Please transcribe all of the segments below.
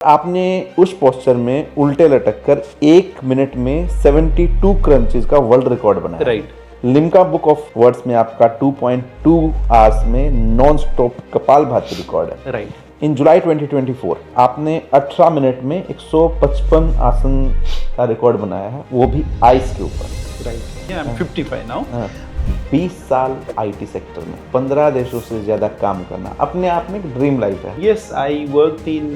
आपने उस पोस्चर में उल्टे लटक कर 1 मिनट में 72 क्रंचेस का वर्ल्ड रिकॉर्ड बनाया। Right. Limca book of words में आपका 2.2 आवर्स में नॉन स्टॉप कपालभाति रिकॉर्ड है। राइट। इन जुलाई 2024 आपने 18 मिनट में 155 आसन का रिकॉर्ड बनाया है, वो भी आइस के ऊपर। राइट। I am 55 now. 20 साल आईटी सेक्टर में 15 देशों से ज्यादा काम करना अपने आप में एक ड्रीम लाइफ है। Yes, I worked in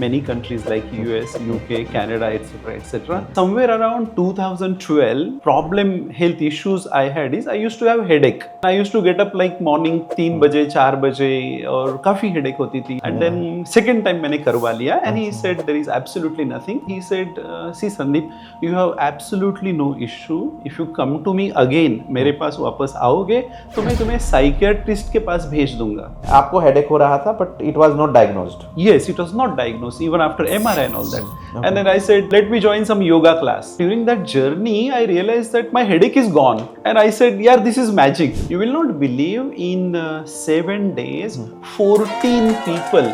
many countries like US, UK, Canada, etc., etc. Somewhere around 2012, health issues I had is I used to have headache. I used to get up like morning 3 बजे 4 बजे और काफी headache होती थी. And then second time मैंने करवा लिया and he said there is absolutely nothing. He said, see Sandeep, you have absolutely no issue. If you come to me again, मेरे पास वापस आओगे तो मैं तुम्हें साइकियाट्रिस्ट के पास भेज दूंगा। आपको हेडेक हो रहा था but it was not diagnosed. Yes, it was not diagnosed even after MRI and all that. Okay. And then I said, let me join some yoga class. During that journey, I realized that my headache is gone. And I said, yeah, this is magic. You will not believe in 7 days, 14 people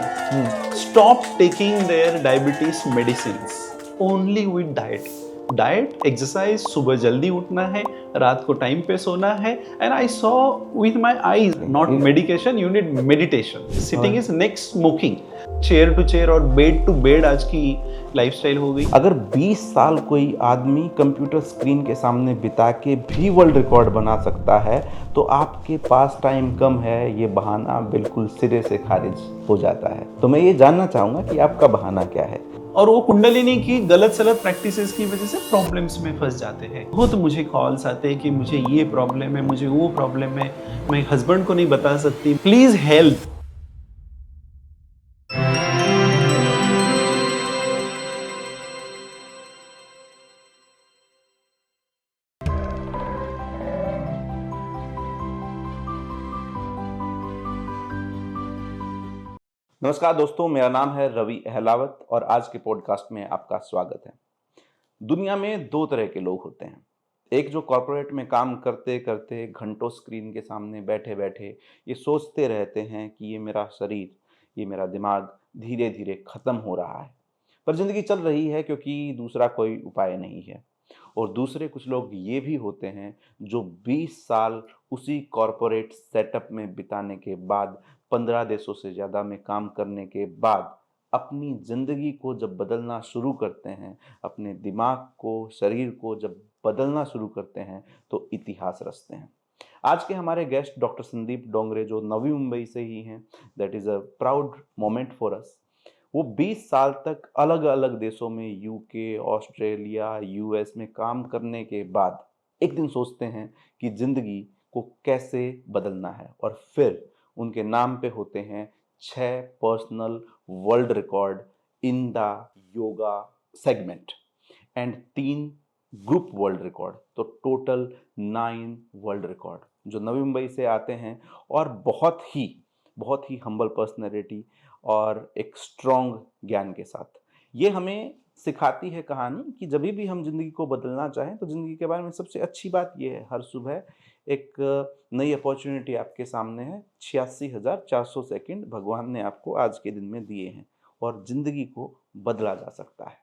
stopped taking their diabetes medicines only with diet. Diet, exercise, सुबह जल्दी उठना है, रात को time पे सोना है। And I saw with my eyes, not medication, you need meditation. Sitting is next smoking, chair to chair और बेड टू बेड आज की लाइफस्टाइल हो गई। अगर 20 साल कोई आदमी कंप्यूटर स्क्रीन के सामने बिता के भी वर्ल्ड रिकॉर्ड बना सकता है तो आपके पास टाइम कम है, ये बहाना बिल्कुल सिरे से खारिज हो जाता है। तो मैं ये जानना चाहूंगा कि आपका बहाना क्या है। और वो कुंडलिनी की गलत सलत प्रैक्टिसेस की वजह से प्रॉब्लम्स में फंस जाते हैं। बहुत मुझे कॉल्स आते हैं कि मुझे ये प्रॉब्लम है, मुझे वो प्रॉब्लम है, मैं हस्बैंड को नहीं बता सकती, प्लीज हेल्प। नमस्कार दोस्तों, मेरा नाम है रवि अहलावत और आज के पॉडकास्ट में आपका स्वागत है। दुनिया में 2 तरह के लोग होते हैं। एक जो कॉर्पोरेट में काम करते करते घंटों स्क्रीन के सामने बैठे बैठे ये सोचते रहते हैं कि ये मेरा शरीर, ये मेरा दिमाग धीरे धीरे ख़त्म हो रहा है, पर ज़िंदगी चल रही है क्योंकि दूसरा कोई उपाय नहीं है। और दूसरे कुछ लोग ये भी होते हैं जो 20 साल उसी कॉर्पोरेट सेटअप में बिताने के बाद, 15 देशों से ज़्यादा में काम करने के बाद अपनी ज़िंदगी को जब बदलना शुरू करते हैं, अपने दिमाग को, शरीर को जब बदलना शुरू करते हैं तो इतिहास रचते हैं। आज के हमारे गेस्ट डॉक्टर संदीप डोंगरे जो नवी मुंबई से ही हैं, that is a proud moment for us. वो 20 साल तक अलग अलग देशों में, यूके, ऑस्ट्रेलिया, यूएस में काम करने के बाद एक दिन सोचते हैं कि ज़िंदगी को कैसे बदलना है, और फिर उनके नाम पे होते हैं 6 personal world record in the yoga segment and 3 group world record, तो टोटल 9 वर्ल्ड रिकॉर्ड जो नवी मुंबई से आते हैं और बहुत ही हम्बल पर्सनैलिटी और एक स्ट्रॉन्ग ज्ञान के साथ। ये हमें सिखाती है कहानी कि जब भी हम ज़िंदगी को बदलना चाहें तो ज़िंदगी के बारे में सबसे अच्छी बात ये है, हर सुबह एक नई अपॉर्चुनिटी आपके सामने है। 86,400 सेकंड भगवान ने आपको आज के दिन में दिए हैं और ज़िंदगी को बदला जा सकता है।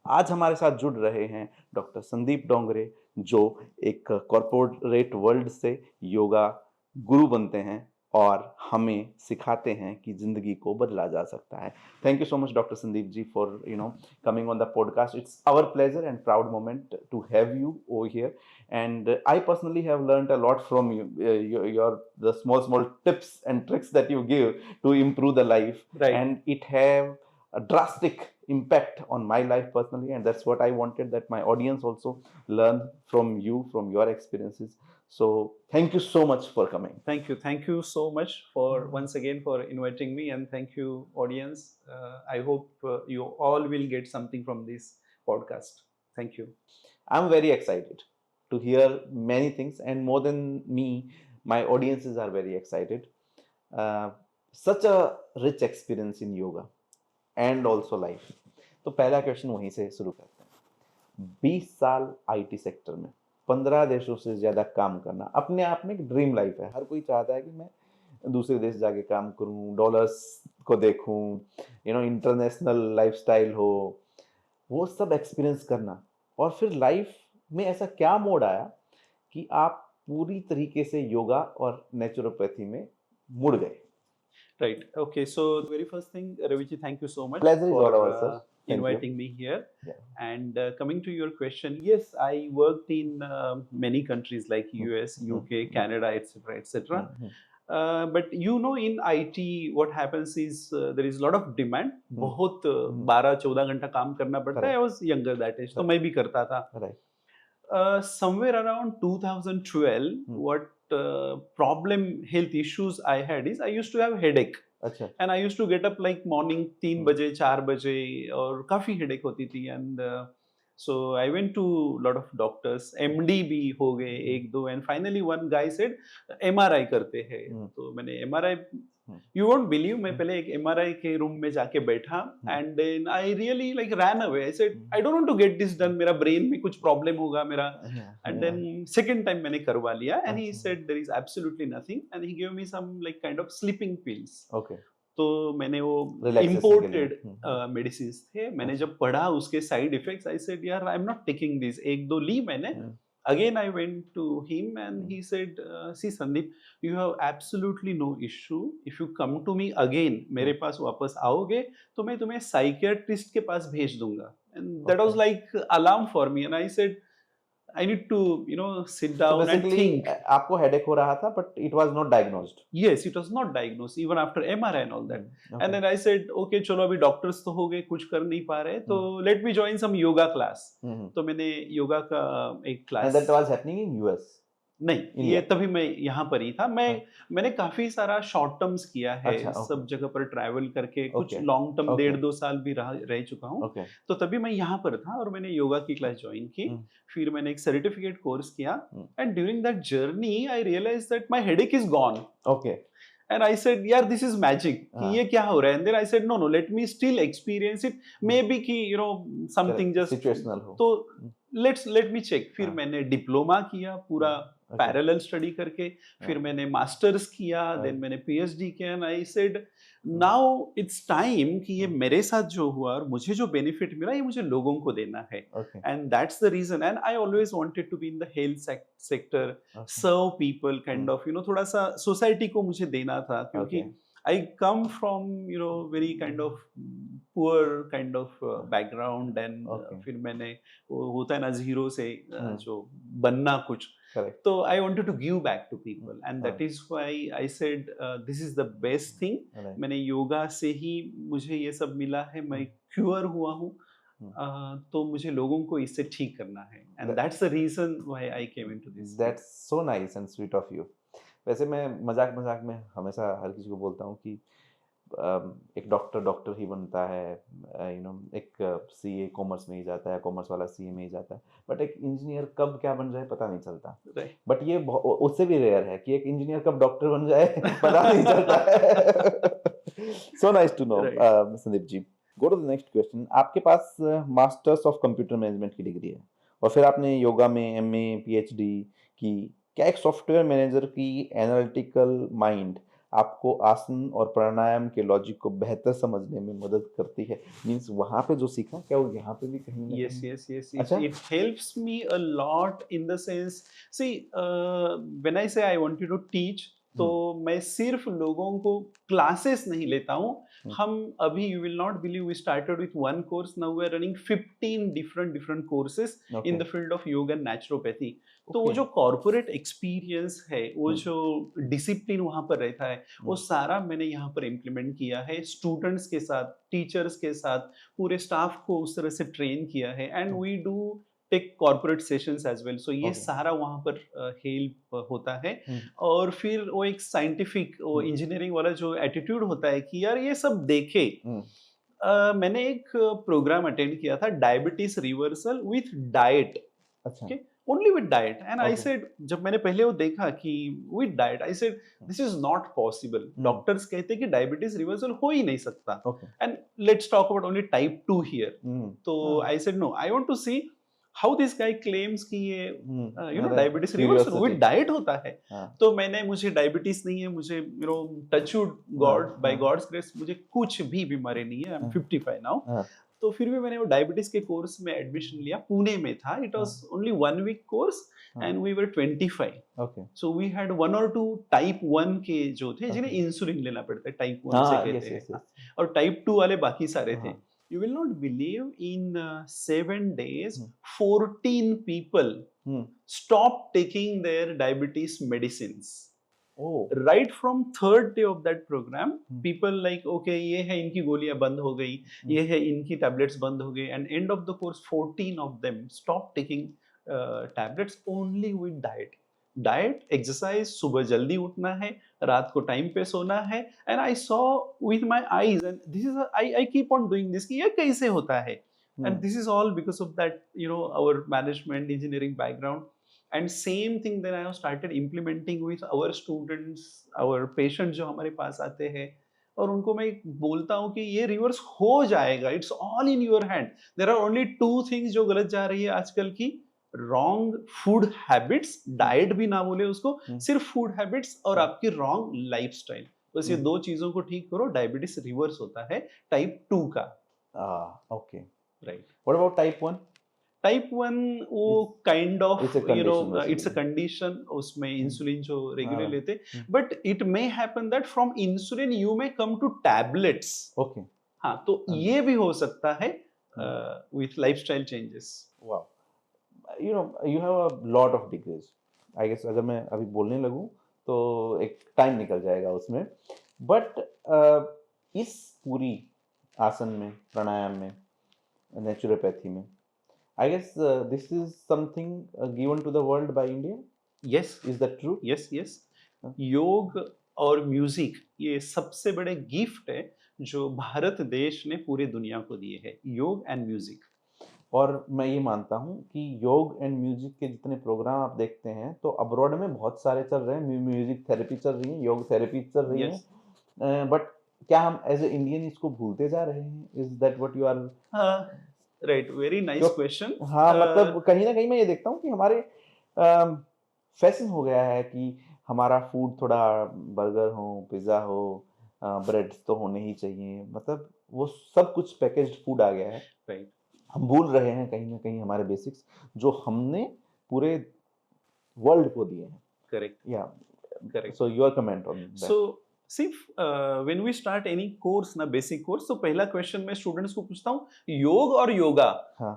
आज हमारे साथ जुड़ रहे हैं डॉक्टर संदीप डोंगरे जो एक कॉर्पोरेट वर्ल्ड से योगा गुरु बनते हैं और हमें सिखाते हैं कि ज़िंदगी को बदला जा सकता है। Thank you so much doctor Sandeep ji for coming on the podcast. It's our pleasure and proud moment to have you over here. And I personally have learned a lot from you, the small tips and tricks that you give to improve the life. Right. And it have a drastic impact on my life personally, and that's what I wanted, that my audience also learn from you, from your experiences. So thank you so much for coming. Thank you so much for once again for inviting me, and thank you audience. I hope you all will get something from this podcast. Thank you. I'm very excited to hear many things, and more than me, my audiences are very excited. Such a rich experience in yoga and also life. तो पहला question वहीं से शुरू करते हैं। 20 साल IT sector में 15 देशों से ज़्यादा काम करना अपने आप में एक ड्रीम लाइफ है। हर कोई चाहता है कि मैं दूसरे देश जाके काम करूं, डॉलर्स को देखूं, इंटरनेशनल लाइफस्टाइल हो, वो सब एक्सपीरियंस करना। और फिर लाइफ में ऐसा क्या मोड़ आया कि आप पूरी तरीके से योगा और नेचुरोपैथी में मुड़ गए? Right. Okay. So very first thing, Raviji, thank you so much Pleasure is for all ours, sir. Thank you. inviting me here. Yeah. And coming to your question, yes, I worked in many countries like US, UK, Canada, etc., etc. But in IT, what happens is there is a lot of demand. बहुत 12-14 घंटा काम करना पड़ता है. I was younger that age, तो मैं भी करता था. Right. Somewhere around 2012, what problem health issues I had is I used to have headache. अच्छा. And I used to get up like morning 3 बजे 4 बजे और काफी headache होती थी. And so I went to lot of doctors. MD भी हो गए एक दो. And finally one guy said MRI करते हैं. तो मैंने MRI, you won't believe, मैं पहले एक MRI के रूम में जाके बैठा. And then I really like ran away. I said I don't want to get this done. मेरा brain में कुछ problem होगा मेरा. And then second time मैंने करवा लिया. And he said there is absolutely nothing. And he gave me some like kind of sleeping pills. Okay. तो मैंने वो इम्पोर्टेड मेडिसिन थे. मैंने जब पढ़ा उसके साइड इफेक्ट्स, आई सेड यार I am not taking this. एक दो ली मैंने. Again, I went to him and he said, see Sandeep, you have absolutely no issue. If you come to me again, मेरे पास वापस आओगे तो मैं तुम्हें साइकियाट्रिस्ट के पास भेज दूंगा. And that was like alarm for me. And I said, I need to, sit down and think. आपको headache हो रहा था, but it was not diagnosed. Yes, it was not diagnosed even after MRI and all that. And then I said, okay, चलो अभी doctors तो हो गए, कुछ कर नहीं पा रहे, तो let me join some yoga class. तो मैंने योगा का एक class. And that was happening in US. नहीं, ये तभी मैं यहाँ पर ही था. मैंने काफी सारा शॉर्ट टर्म्स किया है. सब जगह पर ट्रैवल करके कुछ लॉन्ग टर्म 1.5-2 साल भी रह चुका हूँ. तो तभी मैं यहाँ पर था और मैंने योगा की क्लास ज्वाइन की. फिर मैंने एक सर्टिफिकेट कोर्स किया. And during that journey I realize that my headache is gone. Okay. And I said, यार this is magic. कि ये क्या हो रहा है? And then I said, no, let me still experience it. Maybe कि something just situational हो. तो let me check. फिर मैंने डिप्लोमा किया पूरा पैरेलल स्टडी करके. फिर मैंने मास्टर्स किया. देन मैंने PhD किया. And I said, now it's time कि ये मेरे साथ जो हुआ और मुझे जो बेनिफिट मिला ये मुझे लोगों को देना है. And that's the reason. And I always wanted to be in the health sector, serve people kind of, थोड़ा सा सोसाइटी को मुझे देना था. क्योंकि I come from, very kind of poor kind of background. And फिर मैंने होता है ना जीरो से जो बनना कुछ. So I wanted to give back to people. And that is why I said this is the best thing. मैंने योगा से ही मुझे ये सब मिला है. मैं क्योर हुआ हूँ. तो मुझे लोगों को इससे ठीक करना है. And that's the reason why I came into this. That's so nice and sweet of you. वैसे मैं मजाक में हमेशा हर किसी को बोलता हूँ कि एक डॉक्टर ही बनता है, एक CA कॉमर्स में ही जाता है, कॉमर्स वाला CA में ही जाता है, बट एक इंजीनियर कब क्या बन जाए पता नहीं चलता. बट ये उससे भी रेयर है कि एक इंजीनियर कब डॉक्टर बन जाए पता नहीं चलता है. So nice to know. Sandeep ji, go to the next question. आपके पास मास्टर्स ऑफ कंप्यूटर मैनेजमेंट की डिग्री है और फिर आपने योगा में MA PhD की. क्या एक सॉफ्टवेयर मैनेजर की एनालिटिकल माइंड आपको आसन और प्राणायाम के लॉजिक को बेहतर समझने में मदद करती है? मींस वहां पे जो सीखा क्या वो यहाँ पे भी कहीं ना yes. It helps me a lot in the sense, see, when I say I want you to teach, तो मैं सिर्फ लोगों को क्लासेस नहीं लेता हूँ. हम अभी you will not believe we started with one course, now we are running 15 different courses in the field of yoga and naturopathy. तो वो जो कॉर्पोरेट एक्सपीरियंस है, वो जो डिसिप्लिन वहाँ पर रहता है, वो सारा मैंने यहाँ पर इम्प्लीमेंट किया है. स्टूडेंट्स के साथ, टीचर्स के साथ, पूरे स्टाफ को उस तरह से ट्रेन किया है. And we do take corporate sessions as well. So ये सारा वहाँ पर हेल्प होता है. और फिर वो एक साइंटिफिक इंजीनियरिंग वाला जो एटीट्यूड होता है कि यार ये सब देखे. मैंने एक प्रोग्राम अटेंड किया था, डायबिटीज रिवर्सल विथ डाइट. अच्छा. Only with diet. And I said, जब मैंने पहले वो देखा कि with diet, I said this is not possible. Doctors कहते हैं कि diabetes reversal हो ही नहीं सकता. And let's talk about only type 2 here. तो I said no, I want to see how this guy claims कि ये अरे, diabetes reverse curiosity. With diet होता है। हाँ, तो मुझे डायबिटीज नहीं है, मुझे टच वुड, गॉड हाँ, बाय हाँ, गॉड्स ग्रेस मुझे कुछ भी बीमारी नहीं है, आई एम हाँ, 55 नाउ। हाँ, तो फिर भी मैंने वो डायबिटीज के कोर्स में एडमिशन लिया, पुणे में था, इट वाज हाँ, ओनली 1 वीक कोर्स हाँ, and we were 25। Okay, so we had 1 और 2 टाइप 1 के जो थे, जिन्हें ओके, इंसुलिन लेना पड़ता है, टाइप 1 से हाँ, कहते यस, हैं, यस, हाँ। यस, और टाइप 2 वाले बाकी सारे थे। हाँ, you will not believe, in 7 days hmm, 14 people hmm, stopped taking their diabetes medicines. Oh, Right from third day of that program, hmm, people like, okay, ये है इनकी गोलियां बंद हो गई, हम्म, ये है इनकी tablets बंद हो गई, and end of the course 14 of them stopped taking tablets only with diet. Diet, exercise, सुबह जल्दी उठना है, रात को टाइम पे सोना है, and I saw with my eyes, and this is I keep on doing this कि ये कैसे होता है, हम्म, and this is all because of that, our management engineering background. And same thing then I have started implementing with our students, our patients जो हमारे पास आते हैं, और उनको मैं बोलता हूँ कि ये रिवर्स हो जाएगा, it's all in your hand. There are only 2 things जो गलत जा रही है आजकल की, रॉन्ग फूड हैबिट्स, डाइट भी ना बोले उसको, हम्म, सिर्फ फूड हैबिट्स, और हम्म, आपकी रॉन्ग लाइफस्टाइल। बस ये हम्म, 2 चीजों को ठीक करो, डायबिटीज रिवर्स होता है टाइप 2 का। Okay, right. What about type 1? Type 1 वो it's kind it's a of condition it's a basically, condition, उसमें इंसुलिन जो रेगुलर लेते, hmm, but it may happen that from insulin you may come to tablets. Okay, हाँ, तो ये भी हो सकता है hmm, with lifestyle changes. Wow, you have a lot of degrees. I guess अगर मैं अभी बोलने लगूं तो एक टाइम निकल जाएगा उसमें, बट इस पूरी आसन में, प्राणायाम में, नेचुरोपैथी में, I guess this is something given to the world by India, yes, is that true? Yes, yes. हाँ। योग और म्यूजिक ये सबसे बड़े गिफ्ट है जो भारत देश ने पूरे दुनिया को दिए हैं, योग एंड म्यूजिक। और मैं ये मानता हूँ कि योग एंड म्यूजिक के जितने प्रोग्राम आप देखते हैं तो अब्रॉड में बहुत सारे चल रहे हैं, म्यूजिक थेरेपी चल रही है, योग थेरेपी चल रही यस। है, बट क्या हम एज ए इंडियन इसको भूलते जा रहे हैं? Is that what you are? Right, very nice question. हाँ, मतलब कहीं ना कहीं मैं ये देखता हूँ कि हमारे फैशन हो गया है कि हमारा फूड थोड़ा बर्गर हो, पिज्ज़ा हो, ब्रेड्स तो होने ही चाहिए, मतलब वो सब कुछ पैकेज्ड फूड आ गया है। राइट। हम भूल रहे हैं कहीं ना कहीं हमारे बेसिक्स जो हमने पूरे वर्ल्ड को दिए हैं। करेक्ट, या correct. So your comment on that? So सिर्फ when we start any course ना, बेसिक कोर्स, तो पहला क्वेश्चन मैं स्टूडेंट्स को पूछता हूँ, योग और योगा, हाँ,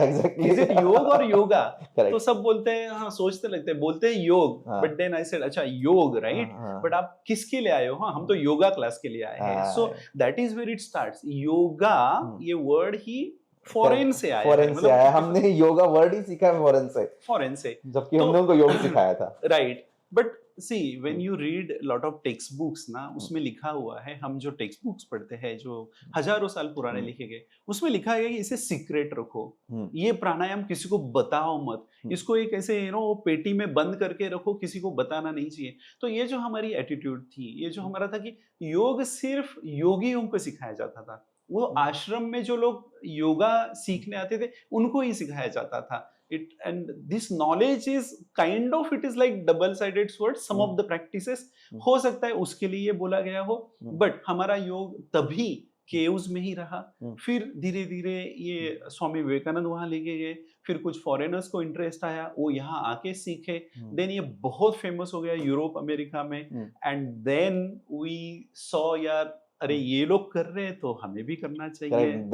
एग्जैक्टली, इज इट योग और योगा? तो करेक्ट, सब बोलते हैं, हाँ, सोचते लगते हैं, बोलते हैं योग, हाँ, बट देन आई सेड अच्छा योग, हाँ, राइट, हाँ, बट आप किसके लिए आए हो? हाँ, हम तो योगा क्लास के लिए आए हैं। So that is where it starts. Yoga, ये वर्ड ही फॉरेन से आया है, फॉरेन से आया, हमने योगा वर्ड ही सीखा है फॉरेन से, फॉरेन से, जबकि तो हमने उनको योग सिखाया था। Right. But see when you read lot of text books ना, उसमें लिखा हुआ है, हम जो टेक्स्ट बुक्स पढ़ते हैं जो हजारों साल पुराने लिखे गए, उसमें लिखा है कि इसे सीक्रेट रखो, ये प्राणायाम किसी को बताओ मत, इसको एक ऐसे पेटी में बंद करके रखो, किसी को बताना नहीं चाहिए। तो ये जो हमारी एटीट्यूड थी, ये जो हमारा था कि योग सिर्फ योगियों को सिखाया जाता था, वो आश्रम में जो लोग योगा सीखने आते थे उनको ही सिखाया जाता था। It, and this knowledge is kind of, it is like double sided sword, some of the practices हो सकता है उसके लिए ये बोला गया हो, बट हमारा योग तभी केव्स में ही रहा। फिर धीरे धीरे ये स्वामी विवेकानंद वहां लेके गए, फिर कुछ फॉरेनर्स को इंटरेस्ट आया, वो यहाँ आके सीखे, देन ये बहुत फेमस हो गया यूरोप अमेरिका में, एंड देन वी सॉ यार, अरे ये लोग कर रहे हैं तो हमें भी करना चाहिए, and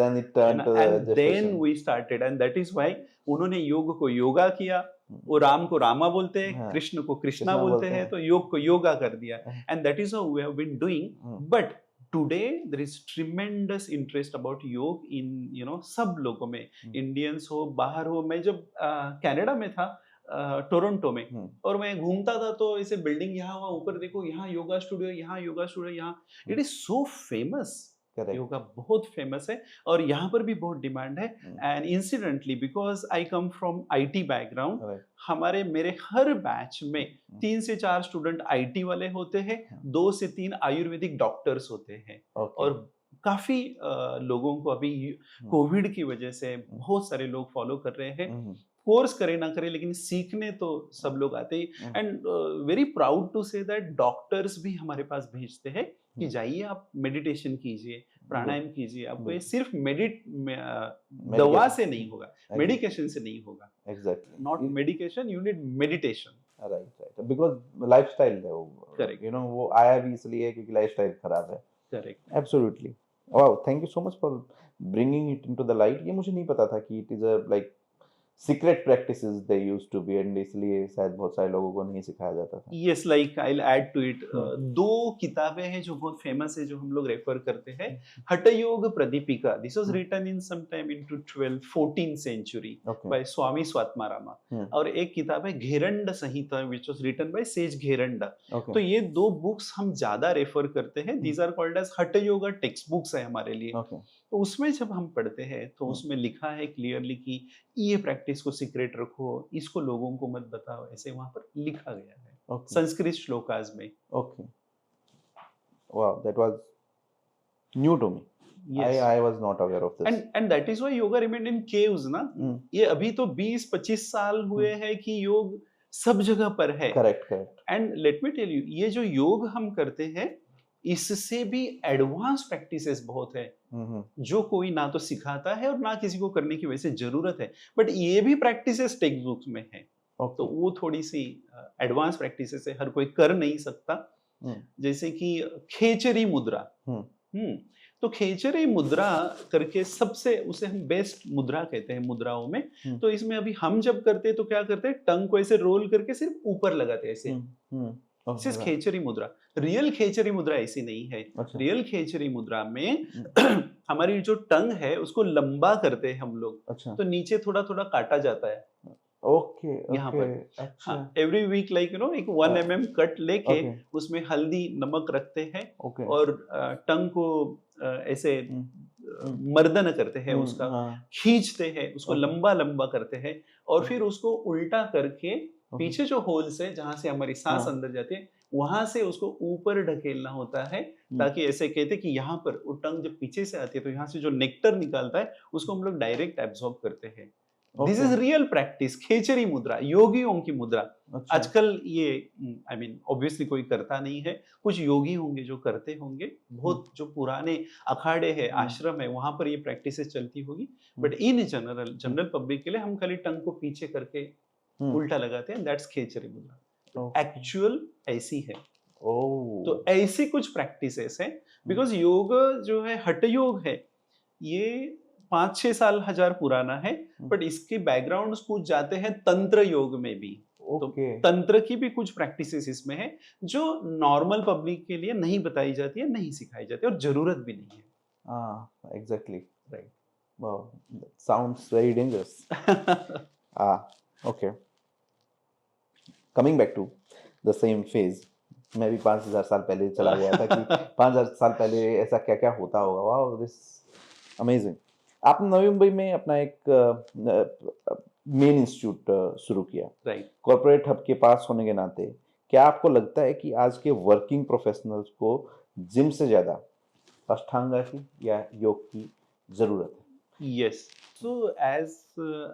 then we started, and that is why उन्होंने योग को योगा किया, वो राम को रामा बोलते हैं, कृष्ण को कृष्णा बोलते हैं, तो योग को योगा कर दिया, and that is how we have been doing. But today there is tremendous interest about yoga इन सब लोगों में, इंडियंस हो, बाहर हो। मैं जब कनाडा में था, टोरंटो में, और मैं घूमता था तो ऐसे बिल्डिंग यहाँ वहाँ ऊपर देखो, यहाँ योगा स्टूडियो, यहाँ योगा स्टूडियो, यहाँ it is so famous, yoga बहुत फेमस है, और यहाँ पर भी बहुत डिमांड है। And incidentally because I come from IT background, मेरे हर बैच में 3 से 4 स्टूडेंट आईटी वाले होते हैं, 2 से 3 आयुर्वेदिक डॉक्टर्स होते हैं, और काफी लोगों को अभी कोविड की वजह से बहुत सारे लोग फॉलो कर रहे हैं। कोर्स करे ना करे लेकिन सीखने तो सब लोग आते ही। And very proud to say that doctors भी हमारे पास भेजते हैं कि जाइए आप मेडिटेशन कीजिए, प्राणायाम कीजिए। आपको ये सिर्फ दवा से नहीं होगा, मेडिकेशन से नहीं होगा। Exactly, not medication, you need meditation. Right, because lifestyle है वो, करेक्ट, वो आया भी इसलिए क्योंकि लाइफस्टाइल खराब है। Correct, absolutely. Wow, thank you so much for bringing it into the light. ये मुझे नहीं पता था कि it is a like secret practices they used to be, and इसलिए शायद बहुत सारे लोगों को नहीं सिखाया जाता था। Yes, like I will add to it. दो किताबें हैं जो बहुत फेमस है, जो हम लोग रेफर करते हैं। Hatha Yoga Pradipika, this was written in some time into 14th century by Swami Swatmarama. और एक किताब है Gheranda Samhita, which was written by sage Gheranda. तो ये दो बुक्स हम ज्यादा रेफर करते हैं। दीज आर कॉल्ड एज हठ योगा टेक्स्ट बुक्स है हमारे लिए। तो उसमें जब हम पढ़ते हैं तो उसमें लिखा है क्लियरली कि ये प्रैक्टिस को सीक्रेट रखो, इसको लोगों को मत बताओ, ऐसे वहां पर लिखा गया है संस्कृत श्लोकास में। Okay, wow, that was new to me. Yes. I was not aware of this. And that is why yoga remained in caves ना। ये अभी तो 20-25 साल हुए हैं कि योग सब जगह पर है। Correct, correct. And let me tell you, ये जो योग हम करते हैं इससे भी एडवांस प्रैक्टिसेस बहुत है, जो कोई ना तो सिखाता है और ना किसी को करने की वैसे जरूरत है, बट ये भी प्रैक्टिसेस टेक्स्ट बुक्स में है। तो वो थोड़ी सी एडवांस प्रैक्टिसेस है, हर कोई कर नहीं सकता। जैसे कि खेचरी मुद्रा। तो खेचरी मुद्रा करके सबसे, उसे हम बेस्ट मुद्रा कहते हैं मुद्राओं में। तो इसमें अभी हम जब करते हैं तो क्या करते हैं, टंग को ऐसे रोल करके सिर्फ ऊपर लगाते हैं ऐसे। सिर्फ खेचरी मुद्रा। रियल खेचरी मुद्रा ऐसी नहीं है। रियल खेचरी मुद्रा में हमारी जो टंग है उसको लंबा करते हैं हम लोग। तो नीचे थोड़ा थोड़ा काटा जाता है। ओके, यहाँ पर एवरी वीक लाइक एक 1 mm कट लेके उसमें हल्दी नमक रखते हैं और टंग को ऐसे मर्दन करते हैं, उसका खींचते हैं, उसको लंबा लंबा करते हैं और फिर उसको उल्टा करके पीछे जो होल्स है जहां से हमारी सांस अंदर जाती है वहां से उसको ऊपर ढकेलना होता है, ताकि ऐसे कहते हैं कि यहाँ पर वो टंग जब पीछे से आती है तो यहाँ से जो नेक्टर निकालता है उसको हम लोग डायरेक्ट एब्सॉर्ब करते हैं। दिस इज रियल प्रैक्टिस, खेचरी मुद्रा, योगियों की मुद्रा। आजकल ये आई मीन ऑब्वियसली कोई करता नहीं है, कुछ योगी होंगे जो करते होंगे, बहुत जो पुराने अखाड़े हैं, आश्रम है, वहां पर ये प्रैक्टिसेस चलती होगी। बट इन जनरल पब्लिक के लिए हम खाली टंग को पीछे करके उल्टा लगाते हैं, दैट्स खेचरी मुद्रा। एक्चुअल ऐसी है। तो ऐसी कुछ प्रैक्टिसेस है। बिकॉज योग जो है, हठ योग है, ये 5-6 साल हजार पुराना है, बट इसके बैकग्राउंड कुछ जाते हैं तंत्र योग में भी। तो तंत्र की भी कुछ प्रैक्टिसेस इसमें है जो नॉर्मल पब्लिक के लिए नहीं बताई जाती है, नहीं सिखाई जाती है और जरूरत भी नहीं है। Exactly, right. Wow, sounds very dangerous. Okay, coming back to the same phase, मैं भी 5000 साल पहले चला गया था कि 5000 साल पहले ऐसा क्या क्या होता होगा। Wow, this amazing. आपने नवी मुंबई में अपना एक मेन इंस्टीट्यूट शुरू किया, राइट? कॉर्पोरेट हब के पास होने के नाते क्या आपको लगता है कि आज के वर्किंग प्रोफेशनल्स को जिम से ज्यादा अष्टांगा की या योग की जरूरत है? Yes, so as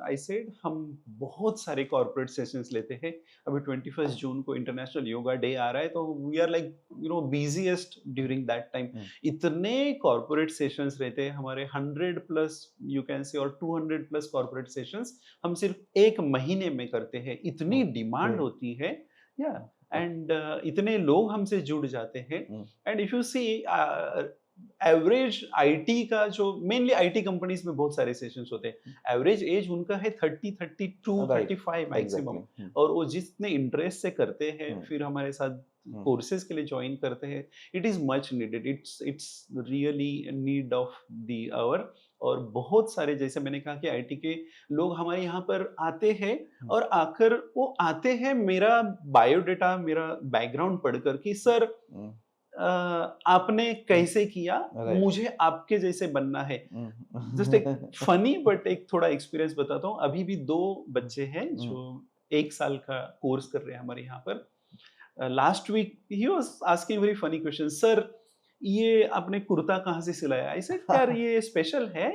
I said, हम बहुत सारे कॉर्पोरेट सेशंस लेते हैं। अभी 21 जून को इंटरनेशनल योगा डे आ रहा है, तो we are like busiest during that time. इतने कॉर्पोरेट सेशंस रहते हैं हमारे, 100+ यू कैन से और 200+ कॉर्पोरेट सेशंस हम सिर्फ एक महीने में करते हैं। इतनी डिमांड होती है, या एंड इतने लोग हमसे जुड़ जाते हैं। And if you see average IT का, जो मेनली आईटी कंपनीज में बहुत सारे सेशंस होते हैं, एवरेज एज उनका है 30, 32, 35 मैक्सिमम। और वो जितने इंटरेस्ट से करते हैं, फिर हमारे साथ कोर्सेज के लिए ज्वाइन करते हैं, it is much needed, it's really need of the hour. और बहुत सारे, जैसे मैंने कहा कि आईटी के लोग हमारे यहाँ पर आते हैं और आकर वो आते हैं मेरा बायोडेटा, मेरा बैकग्राउंड पढ़कर कि सर आपने कैसे किया, मुझे आपके जैसे बनना है। जस्ट एक फनी बट एक थोड़ा एक्सपीरियंस बताता हूँ। अभी भी 2 बच्चे हैं जो 1 साल का कोर्स कर रहे हैं हमारे यहाँ पर। लास्ट वीक ही was asking very funny question, sir ये आपने कुर्ता कहाँ से सिलाया? आई सेड यार ये स्पेशल है,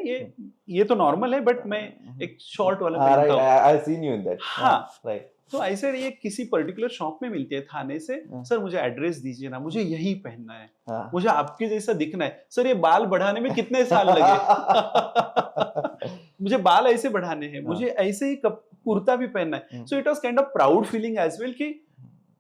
ये तो नॉर्मल है बट मैं एक शॉर्ट वाला right, पहनता हूँ। I seen you in that. हाँ, Right. तो आई सेड ये किसी पर्टिकुलर शॉप में मिलती है थाने से, सर मुझे एड्रेस दीजिए ना, मुझे यही पहनना है, हाँ. मुझे आपके जैसा दिखना है। सर ये बाल बढ़ाने में कितने साल लगे? मुझे बाल ऐसे बढ़ाने हैं, मुझे ऐसे ही कुर्ता भी पहनना है। So it was kind of proud feeling as well कि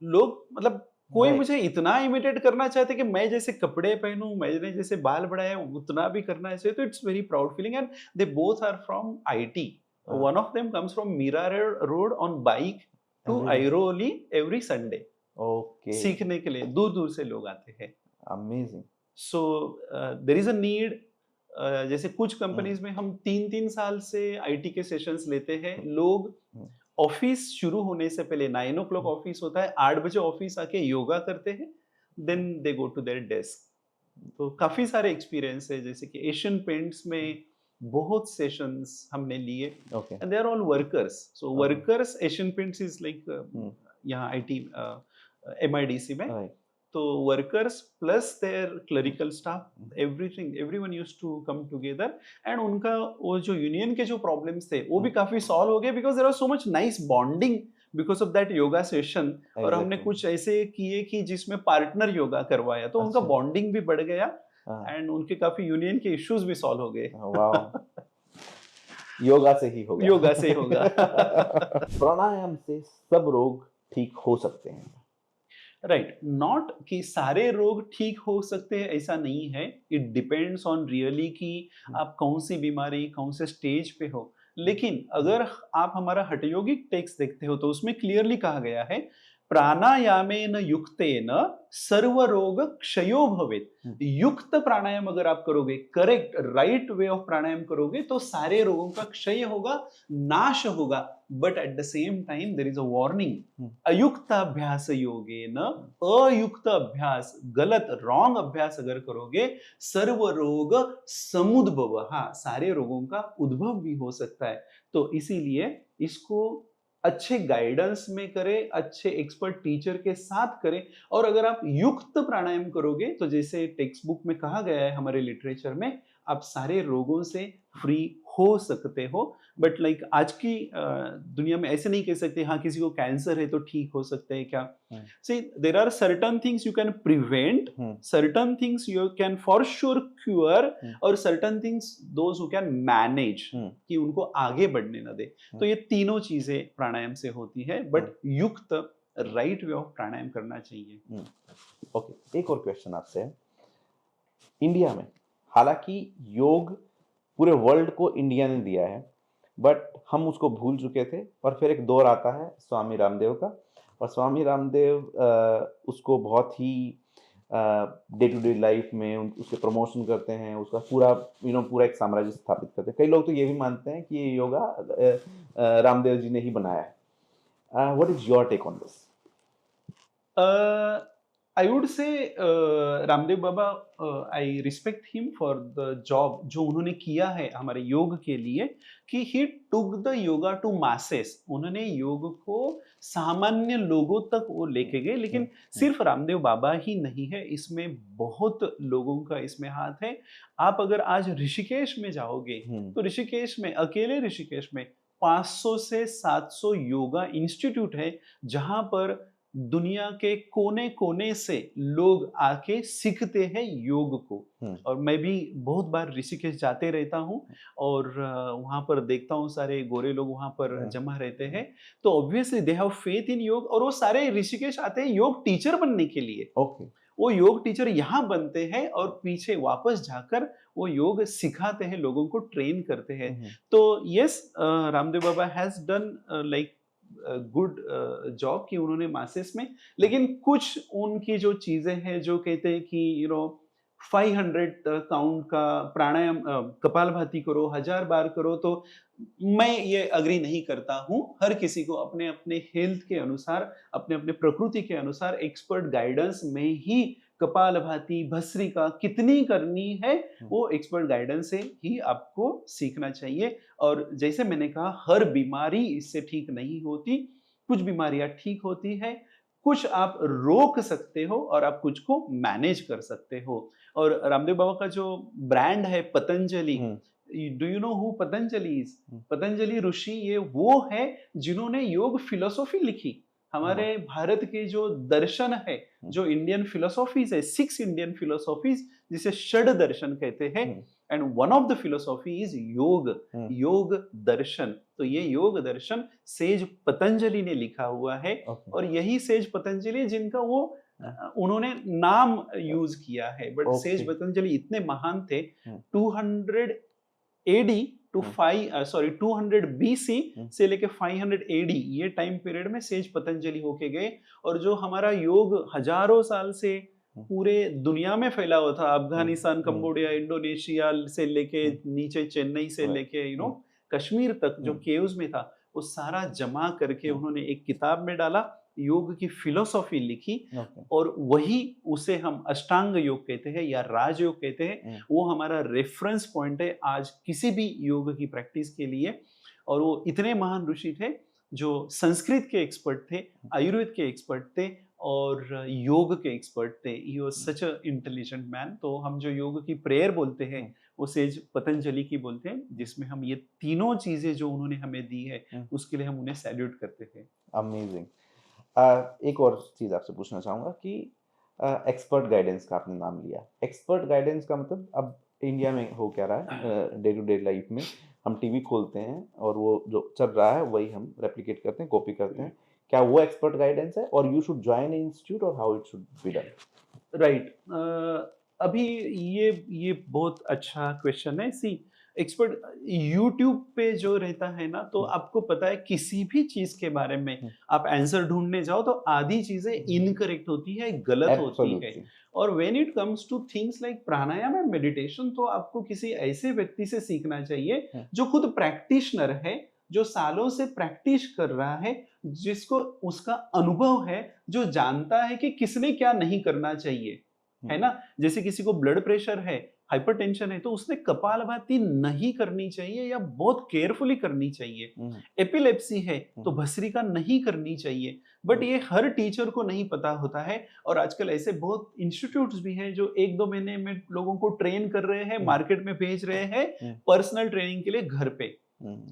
लोग मतलब कोई Right. मुझे इतना इमिटेट करना चाहते कि मैं जैसे कपड़े पहनूं, मैंने जैसे बाल बढ़ाए उतना भी करना है। तो it's very proud feeling and they both are from IT. One of them comes from Mira road on bike to Every day. Airoli every Sunday Okay. सीखने के लिए दूर दूर से लोग आते हैं। Amazing. So there is a need. जैसे कुछ कंपनीज में हम 3-3 साल से आईटी के सेशंस लेते हैं। लोग ऑफिस शुरू होने से पहले 9 o'clock ऑफिस होता है, 8 बजे ऑफिस आके योगा करते हैं, then they go to their desk. तो काफी सारे एक्सपीरियंस है, जैसे कि एशियन पेंट्स में बहुत सेशंस हमने लिए Okay. And they are all workers. So workers Asian Paints is like यहाँ आईटी एमआईडीसी में। Right. तो workers plus their clerical staff everything everyone used to come together and उनका वो जो यूनियन के जो प्रॉब्लम्स थे वो भी काफी सॉल्व हो गए because there was so much nice bonding because of that yoga session. और हमने Exactly. कुछ ऐसे किए कि जिसमें पार्टनर योगा करवाया तो उनका अच्छा. बॉन्डिंग भी बढ़ गया हाँ. एंड उनके काफी यूनियन के इश्यूज भी सॉल्व हो गए। Wow. योगा से ही होगा. योगा से होगा। प्राणायाम से सब रोग ठीक हो सकते हैं. राइट, नॉट कि सारे रोग ठीक हो सकते हैं ऐसा नहीं है। इट डिपेंड्स ऑन रियली कि आप कौन सी बीमारी कौन से स्टेज पे हो। लेकिन अगर आप हमारा हठयोगिक टेक्स्ट देखते हो तो उसमें क्लियरली कहा गया है प्राणायामेन युक्तेन सर्व रोग क्षयो भवेत्। युक्त प्राणायाम अगर आप करोगे, correct right way of pranayama करोगे तो सारे रोगों का क्षय होगा, नाश होगा। But at the same time there is a warning, अयुक्त अभ्यास योगेन, अयुक्त अभ्यास गलत रॉन्ग अभ्यास अगर करोगे सर्व रोग समुद्भव, हाँ सारे रोगों का उद्भव भी हो सकता है। तो इसीलिए इसको अच्छे गाइडेंस में करें, अच्छे एक्सपर्ट टीचर के साथ करें। और अगर आप युक्त प्राणायाम करोगे तो जैसे टेक्स्ट बुक में कहा गया है हमारे लिटरेचर में, आप सारे रोगों से फ्री हो सकते हो। बट लाइक आज की दुनिया में ऐसे नहीं कह सकते हाँ किसी को कैंसर है तो ठीक हो सकते हैं क्या। See there are certain things you can prevent, certain things you can for sure cure, और certain things those who can manage कि उनको आगे बढ़ने ना दे। तो ये तीनों चीजें प्राणायाम से होती है, बट युक्त राइट वे ऑफ प्राणायाम करना चाहिए। ओके, एक और क्वेश्चन आपसे है। इंडिया में हालांकि योग पूरे वर्ल्ड को इंडिया ने दिया है, बट हम उसको भूल चुके थे। और फिर एक दौर आता है स्वामी रामदेव का, और स्वामी रामदेव उसको बहुत ही डे टू डे लाइफ में उसके प्रमोशन करते हैं, उसका पूरा पूरा एक साम्राज्य स्थापित करते हैं। कई लोग तो ये भी मानते हैं कि ये योगा रामदेव जी ने ही बनाया है। What is your take on this? I would say Ramdev Baba, I respect him for the job जो उन्होंने किया है हमारे योग के लिए, कि he took the yoga to masses। उन्होंने योग को सामान्य लोगों तक वो लेके गए। लेकिन सिर्फ रामदेव बाबा ही नहीं है, इसमें बहुत लोगों का इसमें हाथ है। आप अगर आज ऋषिकेश में जाओगे तो ऋषिकेश में, अकेले ऋषिकेश में 500 से 700 योगा इंस्टीट्यूट है जहां पर दुनिया के कोने कोने से लोग आके सीखते हैं योग को। और मैं भी बहुत बार ऋषिकेश जाते रहता हूँ और वहाँ पर देखता हूँ सारे गोरे लोग वहाँ पर जमा रहते हैं। तो obviously they have faith in योग, और वो सारे ऋषिकेश आते हैं योग टीचर बनने के लिए। वो योग टीचर यहाँ बनते हैं और पीछे वापस जाकर वो योग सिखाते हैं, लोगों को ट्रेन करते हैं। तो yes, Ramdev Baba has done like good job कि उन्होंने मासेस में। लेकिन कुछ उनकी जो चीजें हैं जो कहते हैं कि 500 काउंट का प्राणायाम कपालभाति करो, 1000 बार करो, तो मैं ये अग्री नहीं करता हूं। हर किसी को अपने अपने हेल्थ के अनुसार, अपने अपने प्रकृति के अनुसार एक्सपर्ट गाइडेंस में ही कपालभाति भस्त्रिका कितनी करनी है वो एक्सपर्ट गाइडेंस से ही आपको सीखना चाहिए। और जैसे मैंने कहा, हर बीमारी इससे ठीक नहीं होती, कुछ बीमारियां ठीक होती है, कुछ आप रोक सकते हो और आप कुछ को मैनेज कर सकते हो। और रामदेव बाबा का जो ब्रांड है Patanjali, do you know who Patanjali is? Patanjali ऋषि ये वो है जिन्होंने योग फिलोसॉफी लिखी। हमारे भारत के जो दर्शन है, जो इंडियन फिलोसॉफीज है, 6 इंडियन फिलोसॉफीज जिसे षड दर्शन कहते हैं, and one of the philosophy is योग, योग दर्शन। तो ये योग दर्शन सेज पतंजलि ने लिखा हुआ है। और यही सेज पतंजलि जिनका वो उन्होंने नाम यूज किया है। बट सेज पतंजलि इतने महान थे, 200 एडी टू 200 बीसी से लेके 500 एडी ये टाइम पीरियड में सेज पतंजलि होके गए। और जो हमारा योग हजारों साल से पूरे दुनिया में फैला हुआ था, अफगानिस्तान, कंबोडिया, इंडोनेशिया से लेके नीचे चेन्नई से लेके कश्मीर तक जो केव्स में था, वो सारा जमा करके उन्होंने एक किताब में डाला, योग की फिलोसॉफी लिखी। और वही उसे हम अष्टांग योग कहते हैं या राजयोग कहते हैं। वो हमारा रेफरेंस पॉइंट है आज किसी भी योग की प्रैक्टिस के लिए। और वो इतने महान ऋषि थे जो संस्कृत के एक्सपर्ट थे, आयुर्वेद के एक्सपर्ट थे और योग के एक्सपर्ट थे। He was such a intelligent man. तो हम जो योग की प्रेयर बोलते हैं वो सेज पतंजलि की बोलते हैं, जिसमें हम ये तीनों चीजें जो उन्होंने हमें दी है उसके लिए हम उन्हें सैल्यूट करते हैं। अमेजिंग। एक और चीज आपसे पूछना चाहूंगा कि एक्सपर्ट गाइडेंस का आपने नाम लिया। एक्सपर्ट गाइडेंस का मतलब अब इंडिया में हो क्या रहा है, डे टू डे लाइफ में हम टीवी खोलते हैं और वो जो चल रहा है वही हम रेप्लिकेट करते हैं, कॉपी करते हैं। क्या वो एक्सपर्ट गाइडेंस है और यू शुड ज्वाइन इंस्टीट्यूट और how it should be done? Right. अभी ये बहुत अच्छा क्वेश्चन है। सी एक्सपर्ट यूट्यूब पे जो रहता है ना, तो आपको पता है किसी भी चीज के बारे में आप आंसर ढूंढने जाओ तो आधी चीजें इनकरेक्ट होती है, गलत होती है। और when it comes two things like pranayama and meditation, तो आपको किसी ऐसे व्यक्ति से सीखना चाहिए जो खुद प्रैक्टिशनर है, जो सालों से प्रैक्टिस कर रहा है, जिसको उसका अनुभव है, जो जानता है कि किसने क्या नहीं करना चाहिए, है ना। जैसे किसी को ब्लड प्रेशर है, हाइपरटेंशन है, तो उसने कपालभाति नहीं करनी चाहिए या बहुत केयरफुली करनी चाहिए। एपिलेप्सी है तो भस्त्रिका नहीं करनी चाहिए। बट ये हर टीचर को नहीं पता होता है। और आजकल ऐसे बहुत इंस्टीट्यूट्स भी हैं जो 1-2 महीने में लोगों को ट्रेन कर रहे हैं, मार्केट में भेज रहे हैं पर्सनल ट्रेनिंग के लिए घर पे।